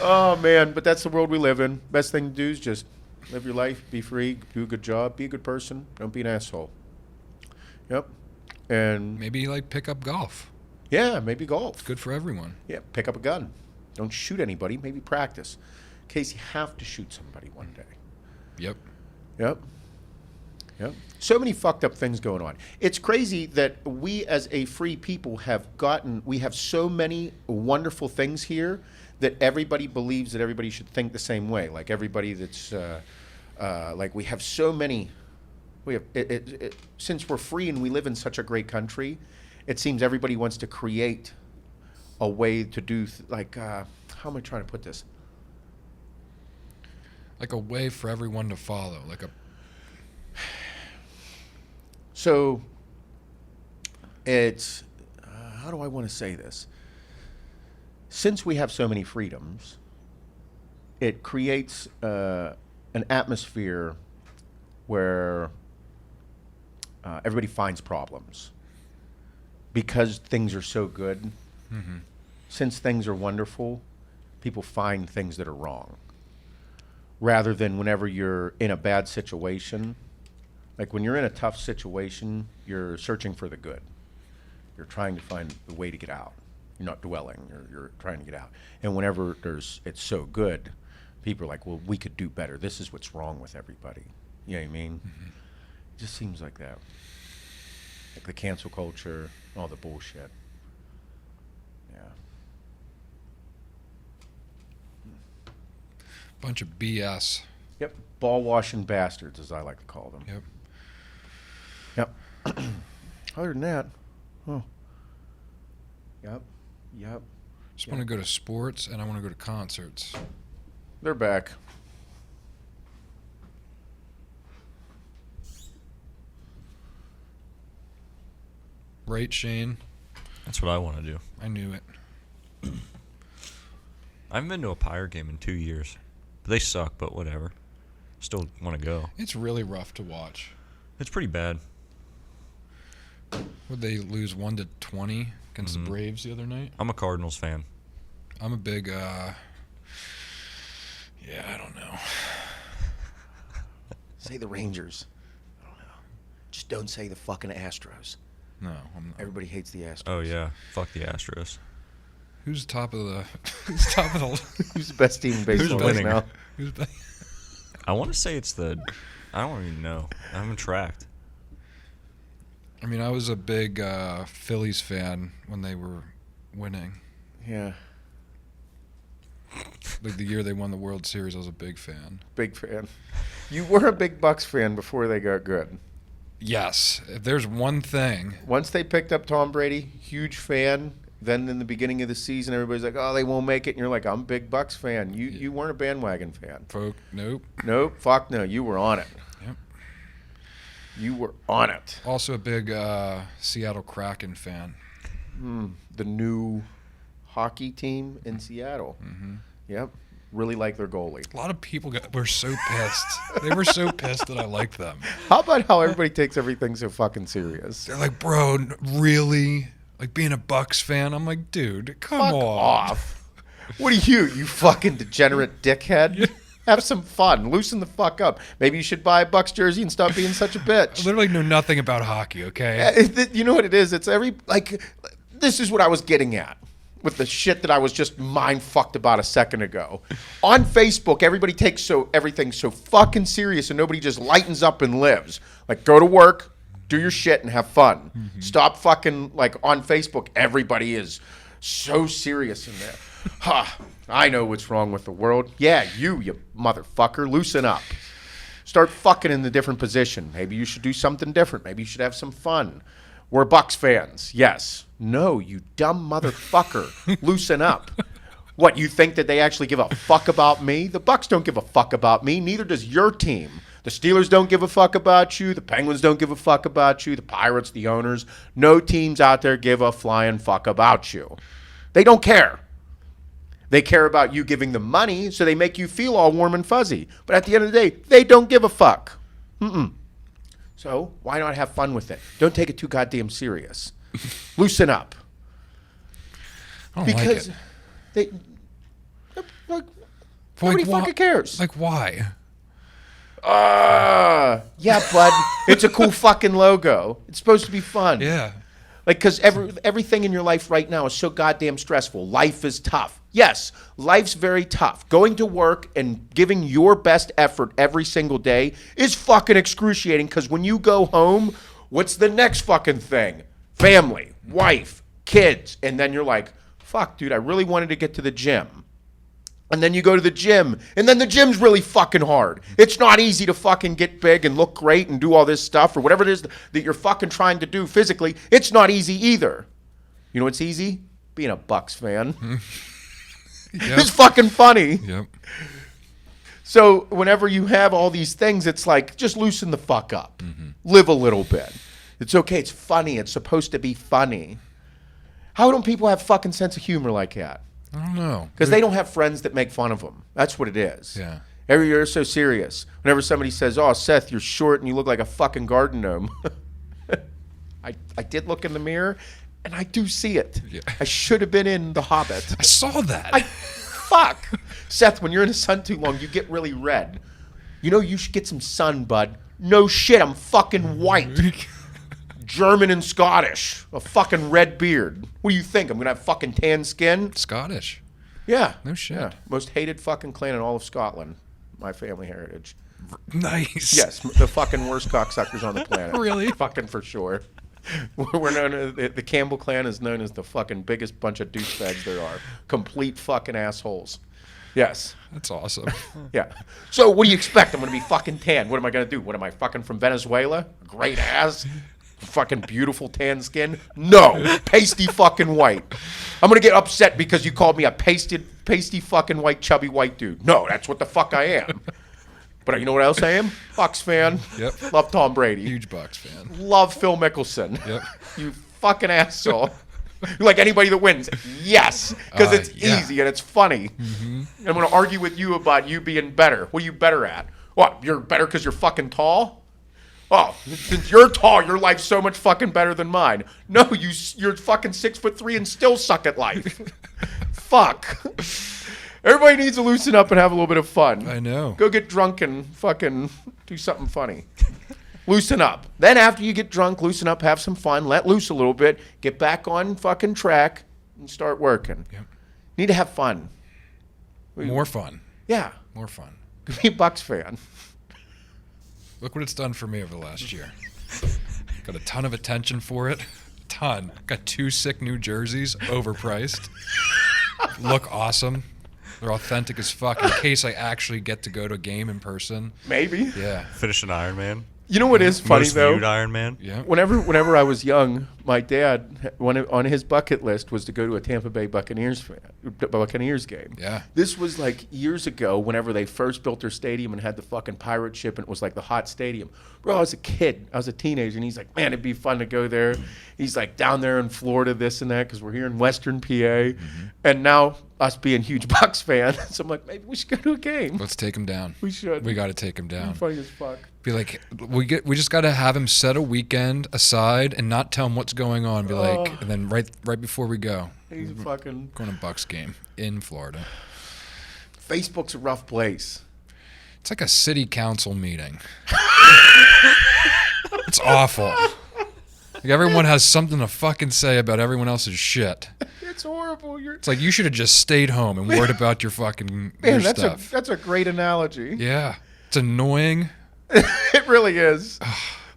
Oh, man. But that's the world we live in. Best thing to do is just live your life, be free, do a good job, be a good person, don't be an asshole. Yep. And maybe, like, pick up golf. Yeah, maybe golf. It's good for everyone. Yeah, pick up a gun. Don't shoot anybody. Maybe practice. In case you have to shoot somebody one day. Yep. Yep. Yep. So many fucked up things going on. It's crazy that we as a free people we have so many wonderful things here that everybody believes that everybody should think the same way. Like, everybody that's, like, we have so many, since we're free and we live in such a great country, it seems everybody wants to create a way to do, how am I trying to put this? Like a way for everyone to follow, So, it's, how do I want to say this? Since we have so many freedoms, it creates an atmosphere where everybody finds problems. Because things are so good, since things are wonderful, people find things that are wrong. rather than whenever you're in a bad situation. Like when you're in a tough situation, you're searching for the good. You're trying to find the way to get out. You're not dwelling. You're trying to get out. And whenever it's so good, people are like, well, we could do better. This is what's wrong with everybody. You know what I mean? Mm-hmm. It just seems like that. Like the cancel culture, all the bullshit. Yeah. Bunch of BS. Yep. Ball washing bastards, as I like to call them. Yep. Yep. Other than that, oh. Yep. Just want to go to sports and I want to go to concerts. They're back. Right, Shane? That's what I want to do. I knew it. I haven't been to a Pyre game in 2 years. But they suck, but whatever. Still want to go. It's really rough to watch. It's pretty bad. Would they lose 1-20 against the Braves the other night? I'm a Cardinals fan. I'm a big, I don't know. Say the Rangers. I don't know. Just don't say the fucking Astros. No, I'm not. Everybody hates the Astros. Oh, yeah. Fuck the Astros. Who's top of the... Who's the best team in baseball right winning? now? I want to say it's the... I don't even know. I haven't tracked. I mean, I was a big Phillies fan when they were winning. Yeah. Like the year they won the World Series, I was a big fan. Big fan. You were a big Bucks fan before they got good. Yes. If there's one thing... Once they picked up Tom Brady, huge fan. Then in the beginning of the season, everybody's like, oh, they won't make it. And you're like, I'm a big Bucks fan. You weren't a bandwagon fan. Nope. Nope. Fuck no. You were on it. Yep. You were on it. Also a big Seattle Kraken fan. The new hockey team in Seattle. Mm-hmm. Yep. Really like their goalie. A lot of people were so pissed. They were so pissed that I liked them. How about how everybody takes everything so fucking serious? They're like, bro, really? Like being a Bucks fan? I'm like, dude, come Fuck on. off. What are you fucking degenerate dickhead? Have some fun. Loosen the fuck up. Maybe you should buy a Bucks jersey and stop being such a bitch. I literally know nothing about hockey, okay? You know what it is? It's this is what I was getting at with the shit that I was just mind fucked about a second ago. On Facebook, everybody takes everything so fucking serious and nobody just lightens up and lives. Like, go to work, do your shit, and have fun. Mm-hmm. Stop fucking, on Facebook, everybody is so serious in there. Ha! I know what's wrong with the world. Yeah, you motherfucker. Loosen up. Start fucking in a different position. Maybe you should do something different. Maybe you should have some fun. We're Bucks fans. Yes. No, you dumb motherfucker. Loosen up. What, you think that they actually give a fuck about me? The Bucks don't give a fuck about me. Neither does your team. The Steelers don't give a fuck about you. The Penguins don't give a fuck about you. The Pirates, the owners. No teams out there give a flying fuck about you. They don't care. They care about you giving them money, so they make you feel all warm and fuzzy. But at the end of the day, they don't give a fuck. So why not have fun with it? Don't take it too goddamn serious. Loosen up. I don't because like it. Nobody fucking cares. Like, why? Yeah, bud. It's a cool fucking logo. It's supposed to be fun. Yeah. Because everything in your life right now is so goddamn stressful. Life is tough. Yes, life's very tough. Going to work and giving your best effort every single day is fucking excruciating because when you go home, what's the next fucking thing? Family, wife, kids. And then you're like, fuck, dude, I really wanted to get to the gym. And then you go to the gym, and then the gym's really fucking hard. It's not easy to fucking get big and look great and do all this stuff or whatever it is that you're fucking trying to do physically. It's not easy either. You know what's easy? Being a Bucks fan. Yep. It's fucking funny. Yep. So whenever you have all these things, it's like, just loosen the fuck up. Mm-hmm. Live a little bit. It's okay. It's funny. It's supposed to be funny. How don't people have fucking sense of humor like that? I don't know. Because they don't have friends that make fun of them. That's what it is. Yeah. Every year, so serious. Whenever somebody says, oh, Seth, you're short and you look like a fucking garden gnome. I did look in the mirror, and I do see it. Yeah. I should have been in The Hobbit. I saw that. fuck? Seth, when you're in the sun too long, you get really red. You know, you should get some sun, bud. No shit, I'm fucking white. German and Scottish. A fucking red beard. What do you think? I'm going to have fucking tan skin? Scottish. Yeah. No shit. Yeah. Most hated fucking clan in all of Scotland. My family heritage. Nice. Yes, the fucking worst cocksuckers on the planet. Really? Fucking for sure. We're known as, the Campbell clan is known as the fucking biggest bunch of douchebags there are. Complete fucking assholes. Yes. That's awesome. Yeah. So what do you expect? I'm going to be fucking tan. What am I going to do? What am I, fucking from Venezuela? Great ass? Fucking beautiful tan skin? No. Pasty fucking white. I'm going to get upset because you called me a pasty fucking white, chubby white dude. No, that's what the fuck I am. But you know what else I am? Bucks fan. Yep. Love Tom Brady. Huge Bucks fan. Love Phil Mickelson. Yep. You fucking asshole. You like anybody that wins? Yes, because it's easy and it's funny. Mm-hmm. I'm going to argue with you about you being better. What are you better at? What, you're better because you're fucking tall? Oh, since you're tall, your life's so much fucking better than mine. No, you're fucking 6'3" and still suck at life. Fuck. Everybody needs to loosen up and have a little bit of fun. I know. Go get drunk and fucking do something funny. Loosen up. Then after you get drunk, loosen up, have some fun, let loose a little bit, get back on fucking track, and start working. Yep. Need to have fun. More fun. Yeah. More fun. Be a Bucks fan. Look what it's done for me over the last year. Got a ton of attention for it. Ton. Got 2 sick New Jerseys, overpriced. Look awesome. They're authentic as fuck in case I actually get to go to a game in person. Maybe. Yeah. Finish an Ironman. You know what is funny, Most though? viewed Ironman. Yeah. Whenever I was young, my dad, on his bucket list was to go to a Tampa Bay Buccaneers game. Yeah. This was like years ago whenever they first built their stadium and had the fucking pirate ship and it was like the hot stadium. Bro, I was a kid. I was a teenager, and he's like, man, it'd be fun to go there. He's like, down there in Florida, this and that, because we're here in Western PA. Mm-hmm. And now, us being huge Bucks fans, so I'm like, maybe we should go to a game. Let's take him down. We should. We got to take him down. Funny as fuck. Be like, we just got to have him set a weekend aside and not tell him what's going on. Be like, and then right before we go, he's a fucking going to Bucks game in Florida. Facebook's a rough place. It's like a city council meeting. It's awful. Like everyone has something to fucking say about everyone else's shit. It's horrible. It's like you should have just stayed home and worried about your fucking your stuff. That's a great analogy. Yeah, it's annoying. It really is.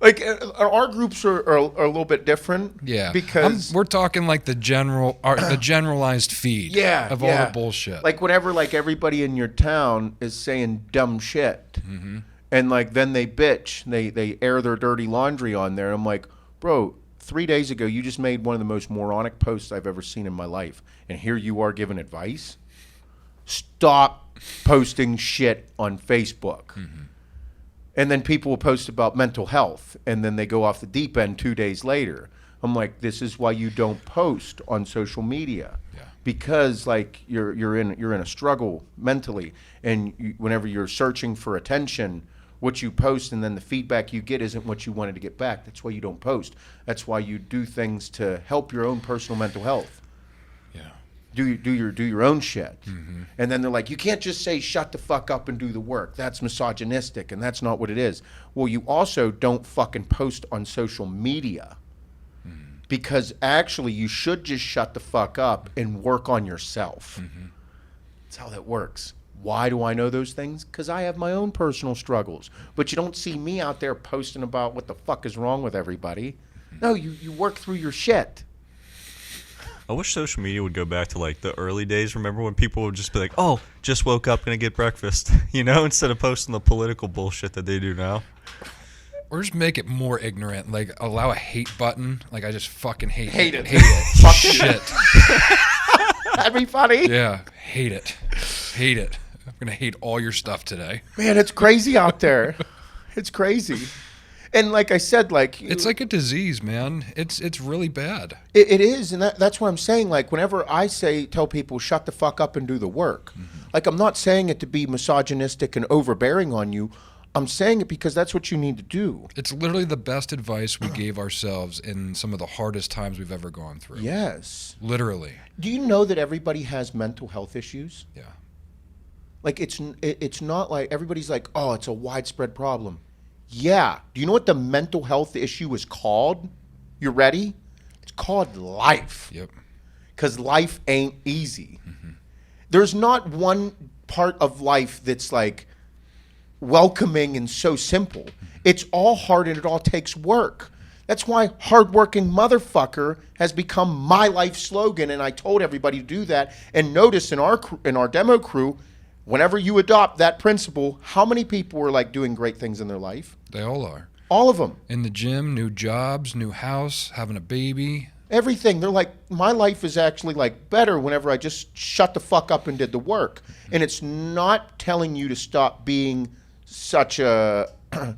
Like our groups are a little bit different. Yeah, because we're talking like the generalized feed. Yeah, of all the bullshit. Like whenever like everybody in your town is saying dumb shit, mm-hmm. and like then they bitch, they air their dirty laundry on there. I'm like, bro, 3 days ago you just made one of the most moronic posts I've ever seen in my life, and here you are giving advice. Stop posting shit on Facebook. Mm-hmm. And then people will post about mental health, and then they go off the deep end 2 days later. I'm like, this is why you don't post on social media, because like you're in a struggle mentally, and whenever you're searching for attention, what you post and then the feedback you get isn't what you wanted to get back. That's why you don't post. That's why you do things to help your own personal mental health. Do your own shit. Mm-hmm. And then they're like, you can't just say shut the fuck up and do the work. That's misogynistic, and that's not what it is. Well, you also don't fucking post on social media, because actually you should just shut the fuck up and work on yourself. Mm-hmm. That's how that works. Why do I know those things? Because I have my own personal struggles. But you don't see me out there posting about what the fuck is wrong with everybody. Mm-hmm. No, you work through your shit. I wish social media would go back to like the early days. Remember when people would just be like, oh, just woke up, gonna get breakfast, instead of posting the political bullshit that they do now. Or just make it more ignorant. Like allow a hate button. Like I just fucking hate it. Hate it. Fuck shit. That'd be funny. Yeah. Hate it. Hate it. I'm gonna hate all your stuff today. Man, it's crazy out there. It's crazy. And like I said, like it's like a disease, man. It's really bad. It is, and that's what I'm saying. Like whenever I tell people shut the fuck up and do the work, like I'm not saying it to be misogynistic and overbearing on you. I'm saying it because that's what you need to do. It's literally the best advice we gave ourselves in some of the hardest times we've ever gone through. Yes. Literally. Do you know that everybody has mental health issues? Yeah. Like it's not like everybody's like, oh, it's a widespread problem. Yeah. Do you know what the mental health issue is called? You ready? It's called life. Yep. Because life ain't easy. There's not one part of life that's like welcoming and so simple. It's all hard and it all takes work. That's why hardworking motherfucker has become my life slogan, and I told everybody to do that. And notice in our demo crew, whenever you adopt that principle, how many people are like doing great things in their life? They all are. All of them. In the gym, new jobs, new house, having a baby. Everything. They're like, my life is actually like better whenever I just shut the fuck up and did the work. And it's not telling you to stop being such a,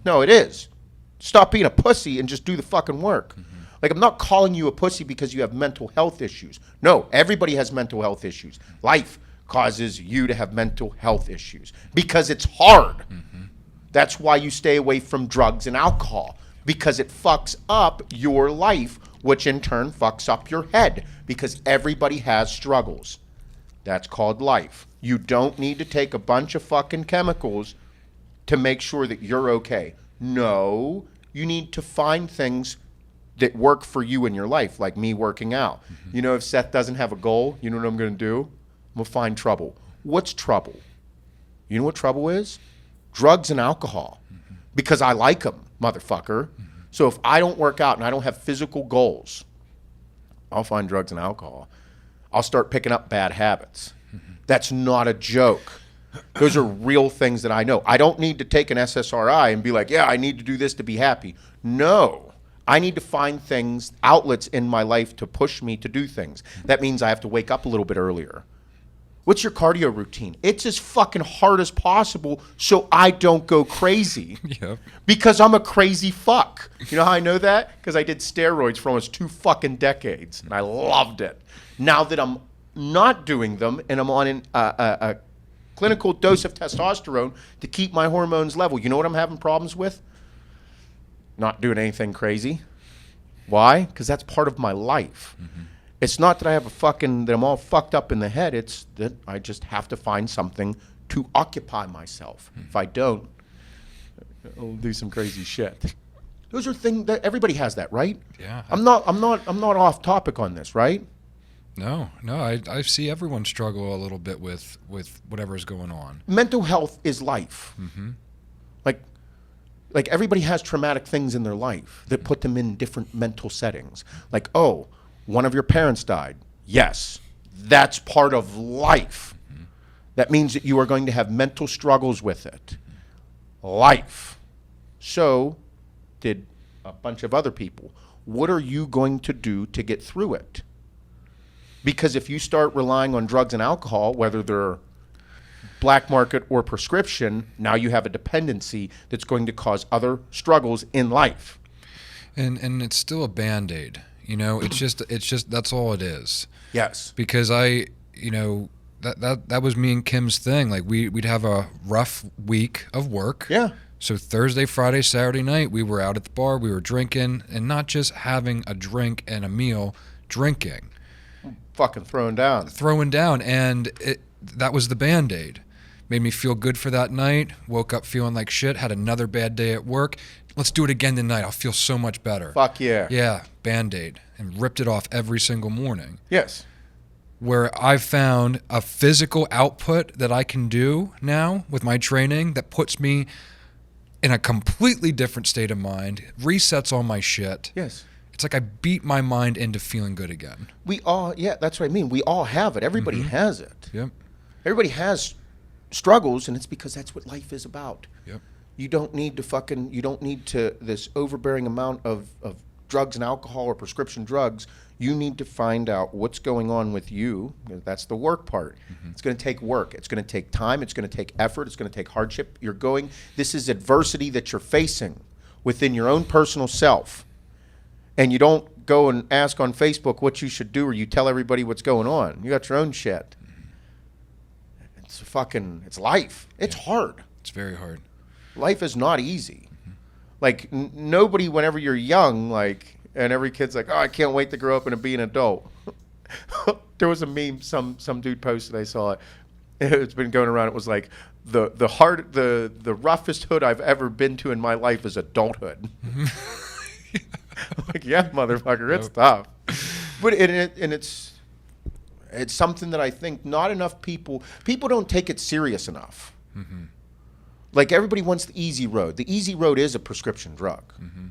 no, it is. Stop being a pussy and just do the fucking work. Like, I'm not calling you a pussy because you have mental health issues. No, everybody has mental health issues. Life causes you to have mental health issues because it's hard. That's why you stay away from drugs and alcohol, because it fucks up your life, which in turn fucks up your head, because everybody has struggles. That's called life. You don't need to take a bunch of fucking chemicals to make sure that you're okay. No, you need to find things that work for you in your life, like me working out. You know, if Seth doesn't have a goal, you know what I'm going to do? I'm going to find trouble. What's trouble? You know what trouble is? Drugs and alcohol. Because I like them, motherfucker. So if I don't work out and I don't have physical goals, I'll find drugs and alcohol. I'll start picking up bad habits. That's not a joke. Those are real things that I know. I don't need to take an SSRI and be like, yeah, I need to do this to be happy. No. I need to find things, outlets in my life to push me to do things. That means I have to wake up a little bit earlier. What's your cardio routine? It's as fucking hard as possible so I don't go crazy. Yep. Because I'm a crazy fuck. You know how I know that? Because I did steroids for almost 2 fucking decades, and I loved it. Now that I'm not doing them and I'm on a clinical dose of testosterone to keep my hormones level, you know what I'm having problems with? Not doing anything crazy. Why? Because that's part of my life. It's not that I have that I'm all fucked up in the head. It's that I just have to find something to occupy myself. If I don't, I'll do some crazy shit. Those are things that everybody has that, right? Yeah. I'm not off topic on this, right? No, I see everyone struggle a little bit with whatever's going on. Mental health is life. Like everybody has traumatic things in their life that put them in different mental settings. Like, oh, one of your parents died. Yes, that's part of life. That means that you are going to have mental struggles with it. Life. So did a bunch of other people. What are you going to do to get through it? Because if you start relying on drugs and alcohol, whether they're black market or prescription, now you have a dependency that's going to cause other struggles in life. And it's still a Band-Aid. You know, it's just that's all it is. Yes. Because that was me and Kim's thing. Like we'd have a rough week of work. Yeah. So Thursday, Friday, Saturday night, we were out at the bar, we were drinking, and not just having a drink and a meal, drinking. Fucking throwing down. And that was the Band-Aid. Made me feel good for that night, woke up feeling like shit, had another bad day at work. Let's do it again tonight. I'll feel so much better. Fuck yeah. Yeah, Band-Aid. And ripped it off every single morning. Yes. Where I've found a physical output that I can do now with my training that puts me in a completely different state of mind, resets all my shit. Yes. It's like I beat my mind into feeling good again. That's what I mean. We all have it. Everybody has it. Yep. Everybody has struggles, and it's because that's what life is about. Yep. You don't need this overbearing amount of drugs and alcohol or prescription drugs. You need to find out what's going on with you. That's the work part. It's going to take work. It's going to take time. It's going to take effort. It's going to take hardship. This is adversity that you're facing within your own personal self. And you don't go and ask on Facebook what you should do, or you tell everybody what's going on. You got your own shit. It's life. It's hard. It's very hard. Life is not easy. Like, nobody, whenever you're young, and every kid's like, oh, I can't wait to grow up and be an adult. There was a meme some dude posted, I saw it. It's been going around. It was like the roughest hood I've ever been to in my life is adulthood. Like, yeah, motherfucker, it's tough. But it's something that I think not enough people don't take it serious enough. Mm-hmm. Like, everybody wants the easy road. The easy road is a prescription drug. Mm-hmm.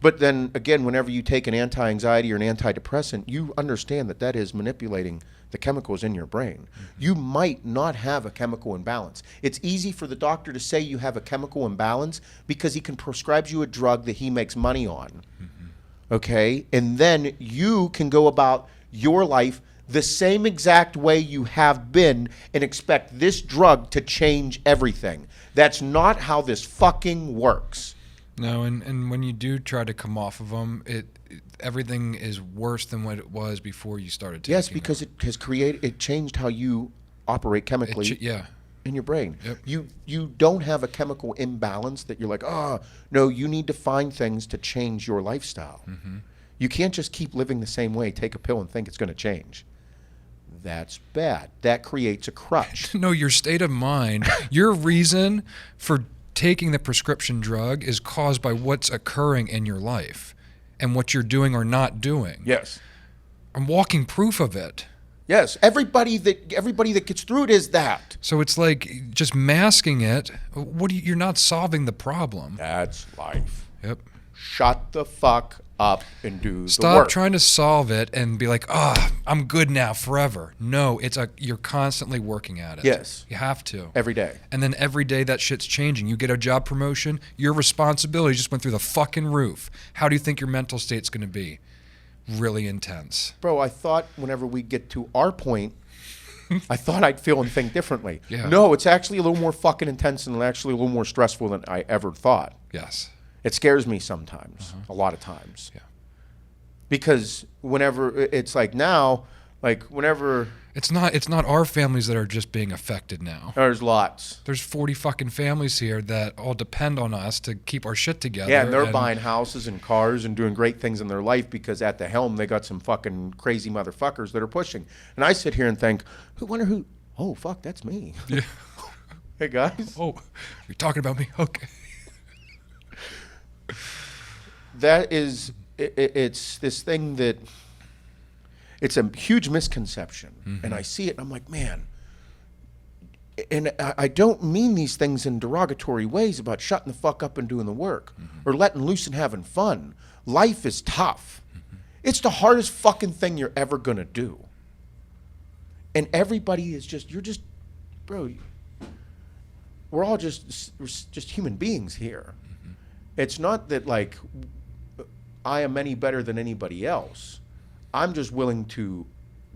But then again, whenever you take an anti-anxiety or an antidepressant, you understand that is manipulating the chemicals in your brain. Mm-hmm. You might not have a chemical imbalance. It's easy for the doctor to say you have a chemical imbalance because he can prescribe you a drug that he makes money on. Mm-hmm. Okay? And then you can go about your life the same exact way you have been and expect this drug to change everything. That's not how this fucking works. No, and when you do try to come off of them, everything is worse than what it was before you started taking Yes, because it has changed how you operate chemically in your brain. Yep. You don't have a chemical imbalance that you're like, no, you need to find things to change your lifestyle. Mm-hmm. You can't just keep living the same way, take a pill and think it's going to change. That's bad. That creates a crutch. No, your state of mind, your reason for taking the prescription drug is caused by what's occurring in your life and what you're doing or not doing. Yes. I'm walking proof of it. Yes. Everybody that gets through it is that. So it's like just masking it. You're not solving the problem. That's life. Yep. Shut the fuck up and do the work. Stop trying to solve it and be like, I'm good now forever. No, you're constantly working at it. Yes. You have to. Every day. And then every day that shit's changing. You get a job promotion, your responsibility just went through the fucking roof. How do you think your mental state's going to be? Really intense. Bro, I thought whenever we get to our point, I thought I'd feel and think differently. Yeah. No, it's actually a little more fucking intense and actually a little more stressful than I ever thought. Yes. It scares me sometimes, a lot of times. Yeah. Because whenever it's like now, whenever it's not our families that are just being affected now. There's lots. There's 40 fucking families here that all depend on us to keep our shit together. Yeah, and they're buying houses and cars and doing great things in their life because at the helm they got some fucking crazy motherfuckers that are pushing. And I sit here and think, oh fuck, that's me. Yeah. Hey guys. Oh, you're talking about me? Okay. That is, it's this thing that, it's a huge misconception. Mm-hmm. And I see it and I'm like, man, and I don't mean these things in derogatory ways about shutting the fuck up and doing the work or letting loose and having fun. Life is tough. Mm-hmm. It's the hardest fucking thing you're ever going to do. And everybody is bro, we're all just human beings here. Mm-hmm. It's not that I am any better than anybody else. I'm just willing to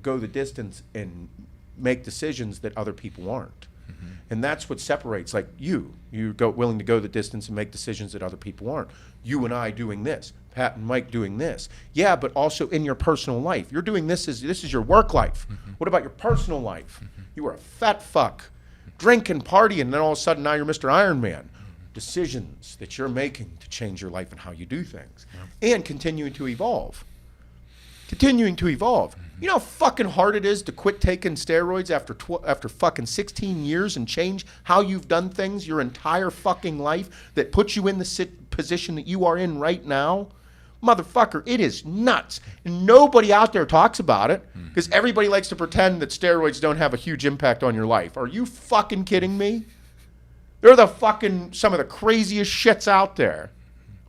go the distance and make decisions that other people aren't. Mm-hmm. And that's what separates, you're willing to go the distance and make decisions that other people aren't. You and I doing this, Pat and Mike doing this. Yeah, but also in your personal life. You're doing this is your work life. Mm-hmm. What about your personal life? Mm-hmm. You were a fat fuck, drinking, partying, and then all of a sudden now you're Mr. IronMan. Decisions that you're making to change your life and how you do things. Yeah. And continuing to evolve. Mm-hmm. You know how fucking hard it is to quit taking steroids after fucking 16 years and change how you've done things your entire fucking life that puts you in the position that you are in right now? Motherfucker, it is nuts. And nobody out there talks about it because everybody likes to pretend that steroids don't have a huge impact on your life. Are you fucking kidding me? They're some of the craziest shits out there.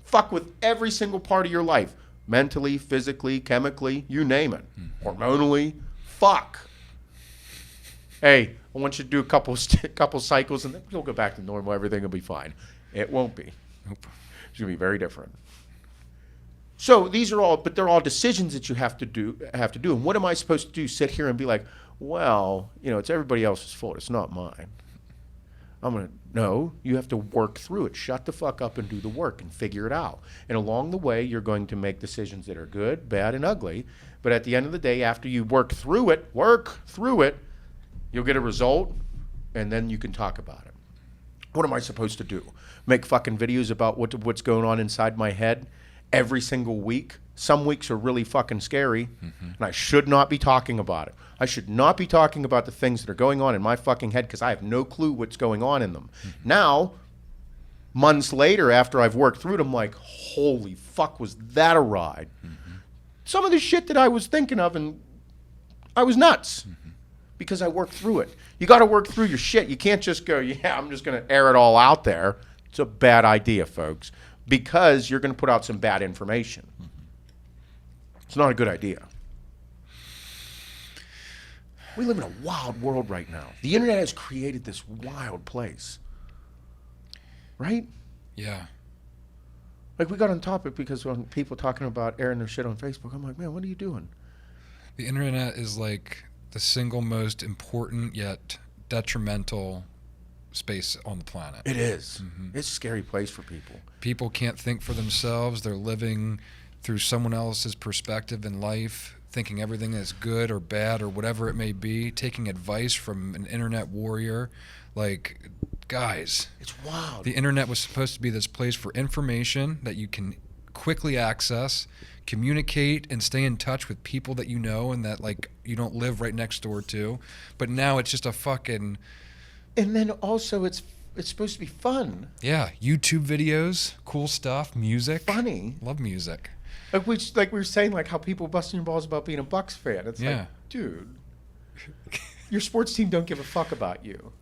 Fuck with every single part of your life. Mentally, physically, chemically, you name it. Hormonally, fuck. Hey, I want you to do a couple cycles and then you'll go back to normal. Everything will be fine. It won't be. Nope. It's going to be very different. So they're all decisions that you have to do. And what am I supposed to do? Sit here and be like, well, it's everybody else's fault. It's not mine. No, you have to work through it. Shut the fuck up and do the work and figure it out. And along the way, you're going to make decisions that are good, bad, and ugly. But at the end of the day, after you work through it, you'll get a result, and then you can talk about it. What am I supposed to do? Make fucking videos about what's going on inside my head every single week Some weeks are really fucking scary, and I should not be talking about it. I should not be talking about the things that are going on in my fucking head because I have no clue what's going on in them. Now, months later, after I've worked through it, I'm like, holy fuck, was that a ride? Some of the shit that I was thinking of, and I was nuts because I worked through it. You got to work through your shit. You can't just go, yeah, I'm just going to air it all out there. It's a bad idea, folks, because you're going to put out some bad information. It's not a good idea. We live in a wild world right now. The internet has created this wild place. Right? Yeah. Like, we got on topic because when people talking about airing their shit on Facebook, I'm like, man, what are you doing? The internet is like the single most important yet detrimental space on the planet. It is. It's a scary place for people. People can't think for themselves. They're living through someone else's perspective in life, thinking everything is good or bad or whatever it may be, taking advice from an internet warrior. Like, guys, It's wild. the internet was supposed to be this place for information that you can quickly access, communicate, and stay in touch with people that you know and that, like, you don't live right next door to. But now it's just a fucking... And then also it's supposed to be fun. Yeah, YouTube videos, cool stuff, music. Funny. Love music. Like we were saying, like how people busting your balls about being a Bucks fan. It's Yeah. like, dude, your sports team don't give a fuck about you.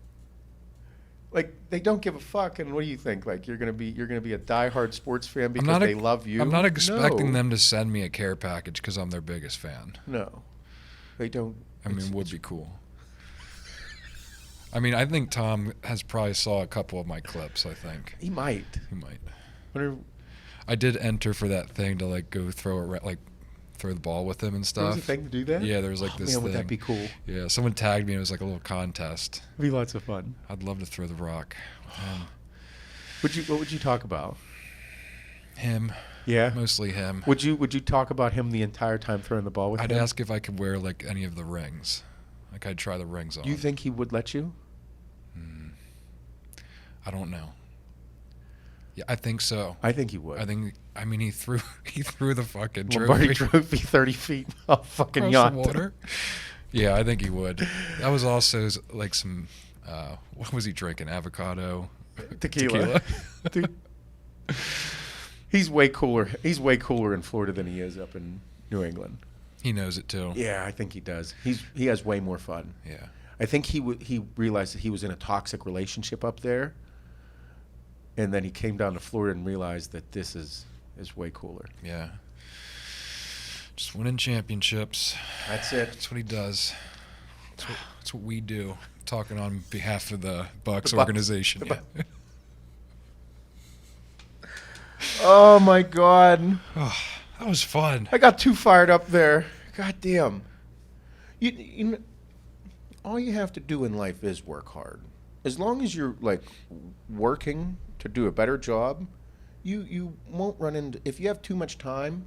Like, they don't give a fuck. And what do you think? Like, you're gonna be a diehard sports fan because they love you? I'm not expecting No. them to send me a care package because I'm their biggest fan. No, they don't. I mean, would be cool. I mean, I think Tom has probably saw a couple of my clips. I think He might. he might. Whatever. I did enter for that thing to like go throw the ball with him and There stuff. was a thing to do that? Yeah, there was like this Man, thing. would that be cool? Yeah, someone tagged me. It was like a little contest. It'd be lots of fun. I'd love to throw the rock. What would you talk about? Him, Yeah. mostly him. Would you talk about him the entire time throwing the ball with I'd him? ask if I could wear like any of the rings. Like I'd try the rings on. Do you think he would let you? I don't know. Yeah, I think so. I think he would. I mean, he threw the fucking Lombardi trophy trophy 30 feet off fucking across yacht. the water. Yeah, I think he would. That was also like some. What was he drinking? Avocado, Tequila. Dude, he's way cooler. He's way cooler in Florida than he is up in New England. He knows it too. Yeah, I think he does. He has way more fun. Yeah. I think he realized that he was in a toxic relationship up there, and then he came down to Florida and realized that this is way cooler. Yeah. Just winning championships. That's it. That's what he does. That's what we do. Talking on behalf of the Bucks The Bucks. organization. The Yeah. Oh my God! That was fun. I got too fired up there. God damn. You know, all you have to do in life is work hard. As long as you're like working to do a better job, you won't run into. If you have too much time,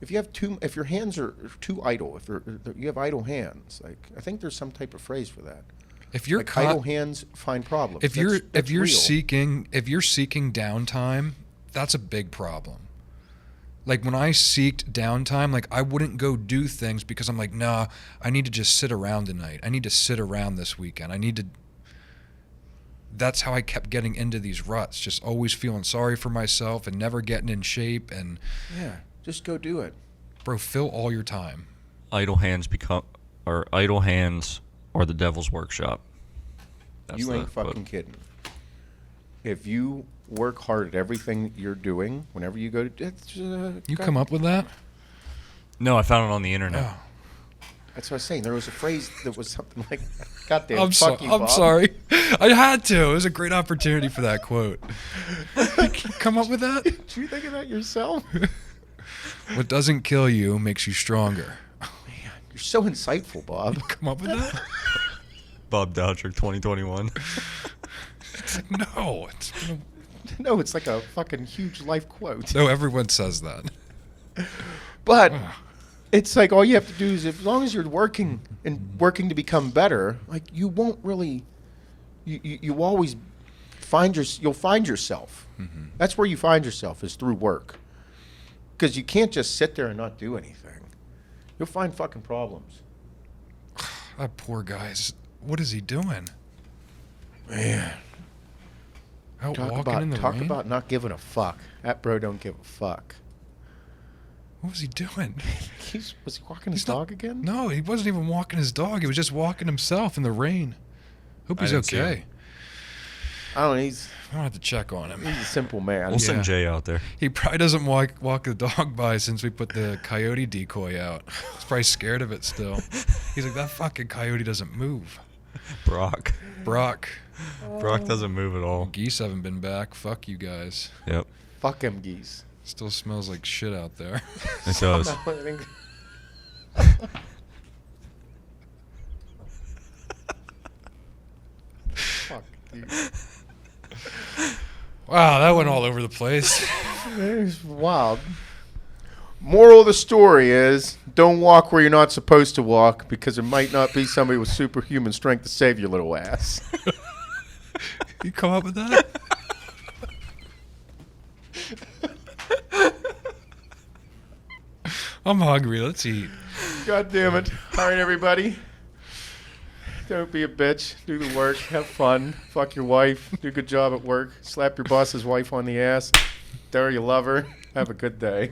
if your hands are too idle, if you have idle hands, like I think there's some type of phrase for that. If you're Like idle hands find problems. if That's you're real. seeking downtime, that's a big problem. Like when I seeked downtime, like I wouldn't go do things because I'm like, nah, I need to just sit around tonight. I need to sit around this weekend. That's how I kept getting into these ruts, just always feeling sorry for myself and never getting in shape. And Yeah, just go do it. bro, fill all your time. Idle hands are the devil's workshop. That's You the ain't quote. fucking kidding. If you work hard at everything you're doing, whenever you go to, You come up with that? No, I found it on the internet. Oh. That's what I was saying. There was a phrase that was something like, "Goddamn, I'm fuck you, I'm Bob." sorry. I had to. It was a great opportunity for that quote. You come up with that? Did you think of that yourself? What doesn't kill you makes you stronger. Man, you're so insightful, Bob. Come up with that? Bob Dautrich, 2021. No. No, it's like a fucking huge life quote. No, everyone says that. But it's like all you have to do is, as long as you're working and working to become better, like you won't really, you always you'll find yourself. Mm-hmm. That's where you find yourself, is through work. because you can't just sit there and not do anything. You'll find fucking problems. That poor guy's. What is he doing? Man. Out Talk walking in the rain? about not giving a fuck. That bro don't give a fuck. What was he doing? Was he walking his dog again? No, he wasn't even walking his dog. He was just walking himself in the rain. Hope he's didn't see okay. him. I don't know. I don't have to check on him. He's a simple man. We'll send Yeah. Jay out there. He probably doesn't walk the dog by since we put the coyote decoy out. He's probably scared of it still. He's like, that fucking coyote doesn't move. Brock. Brock, Brock doesn't move at all. geese haven't been back. Fuck you guys. Yep. Fuck him, geese. Still smells like shit out there. It does. Fuck you. Wow, that went all over the place. It's wild. Moral of the story is don't walk where you're not supposed to walk because there might not be somebody with superhuman strength to save your little ass. You come up with that? I'm hungry. Let's eat. God damn it. All right, everybody. Don't be a bitch. Do the work. Have fun. Fuck your wife. Do a good job at work. Slap your boss's wife on the ass. Tell her you love her. Have a good day.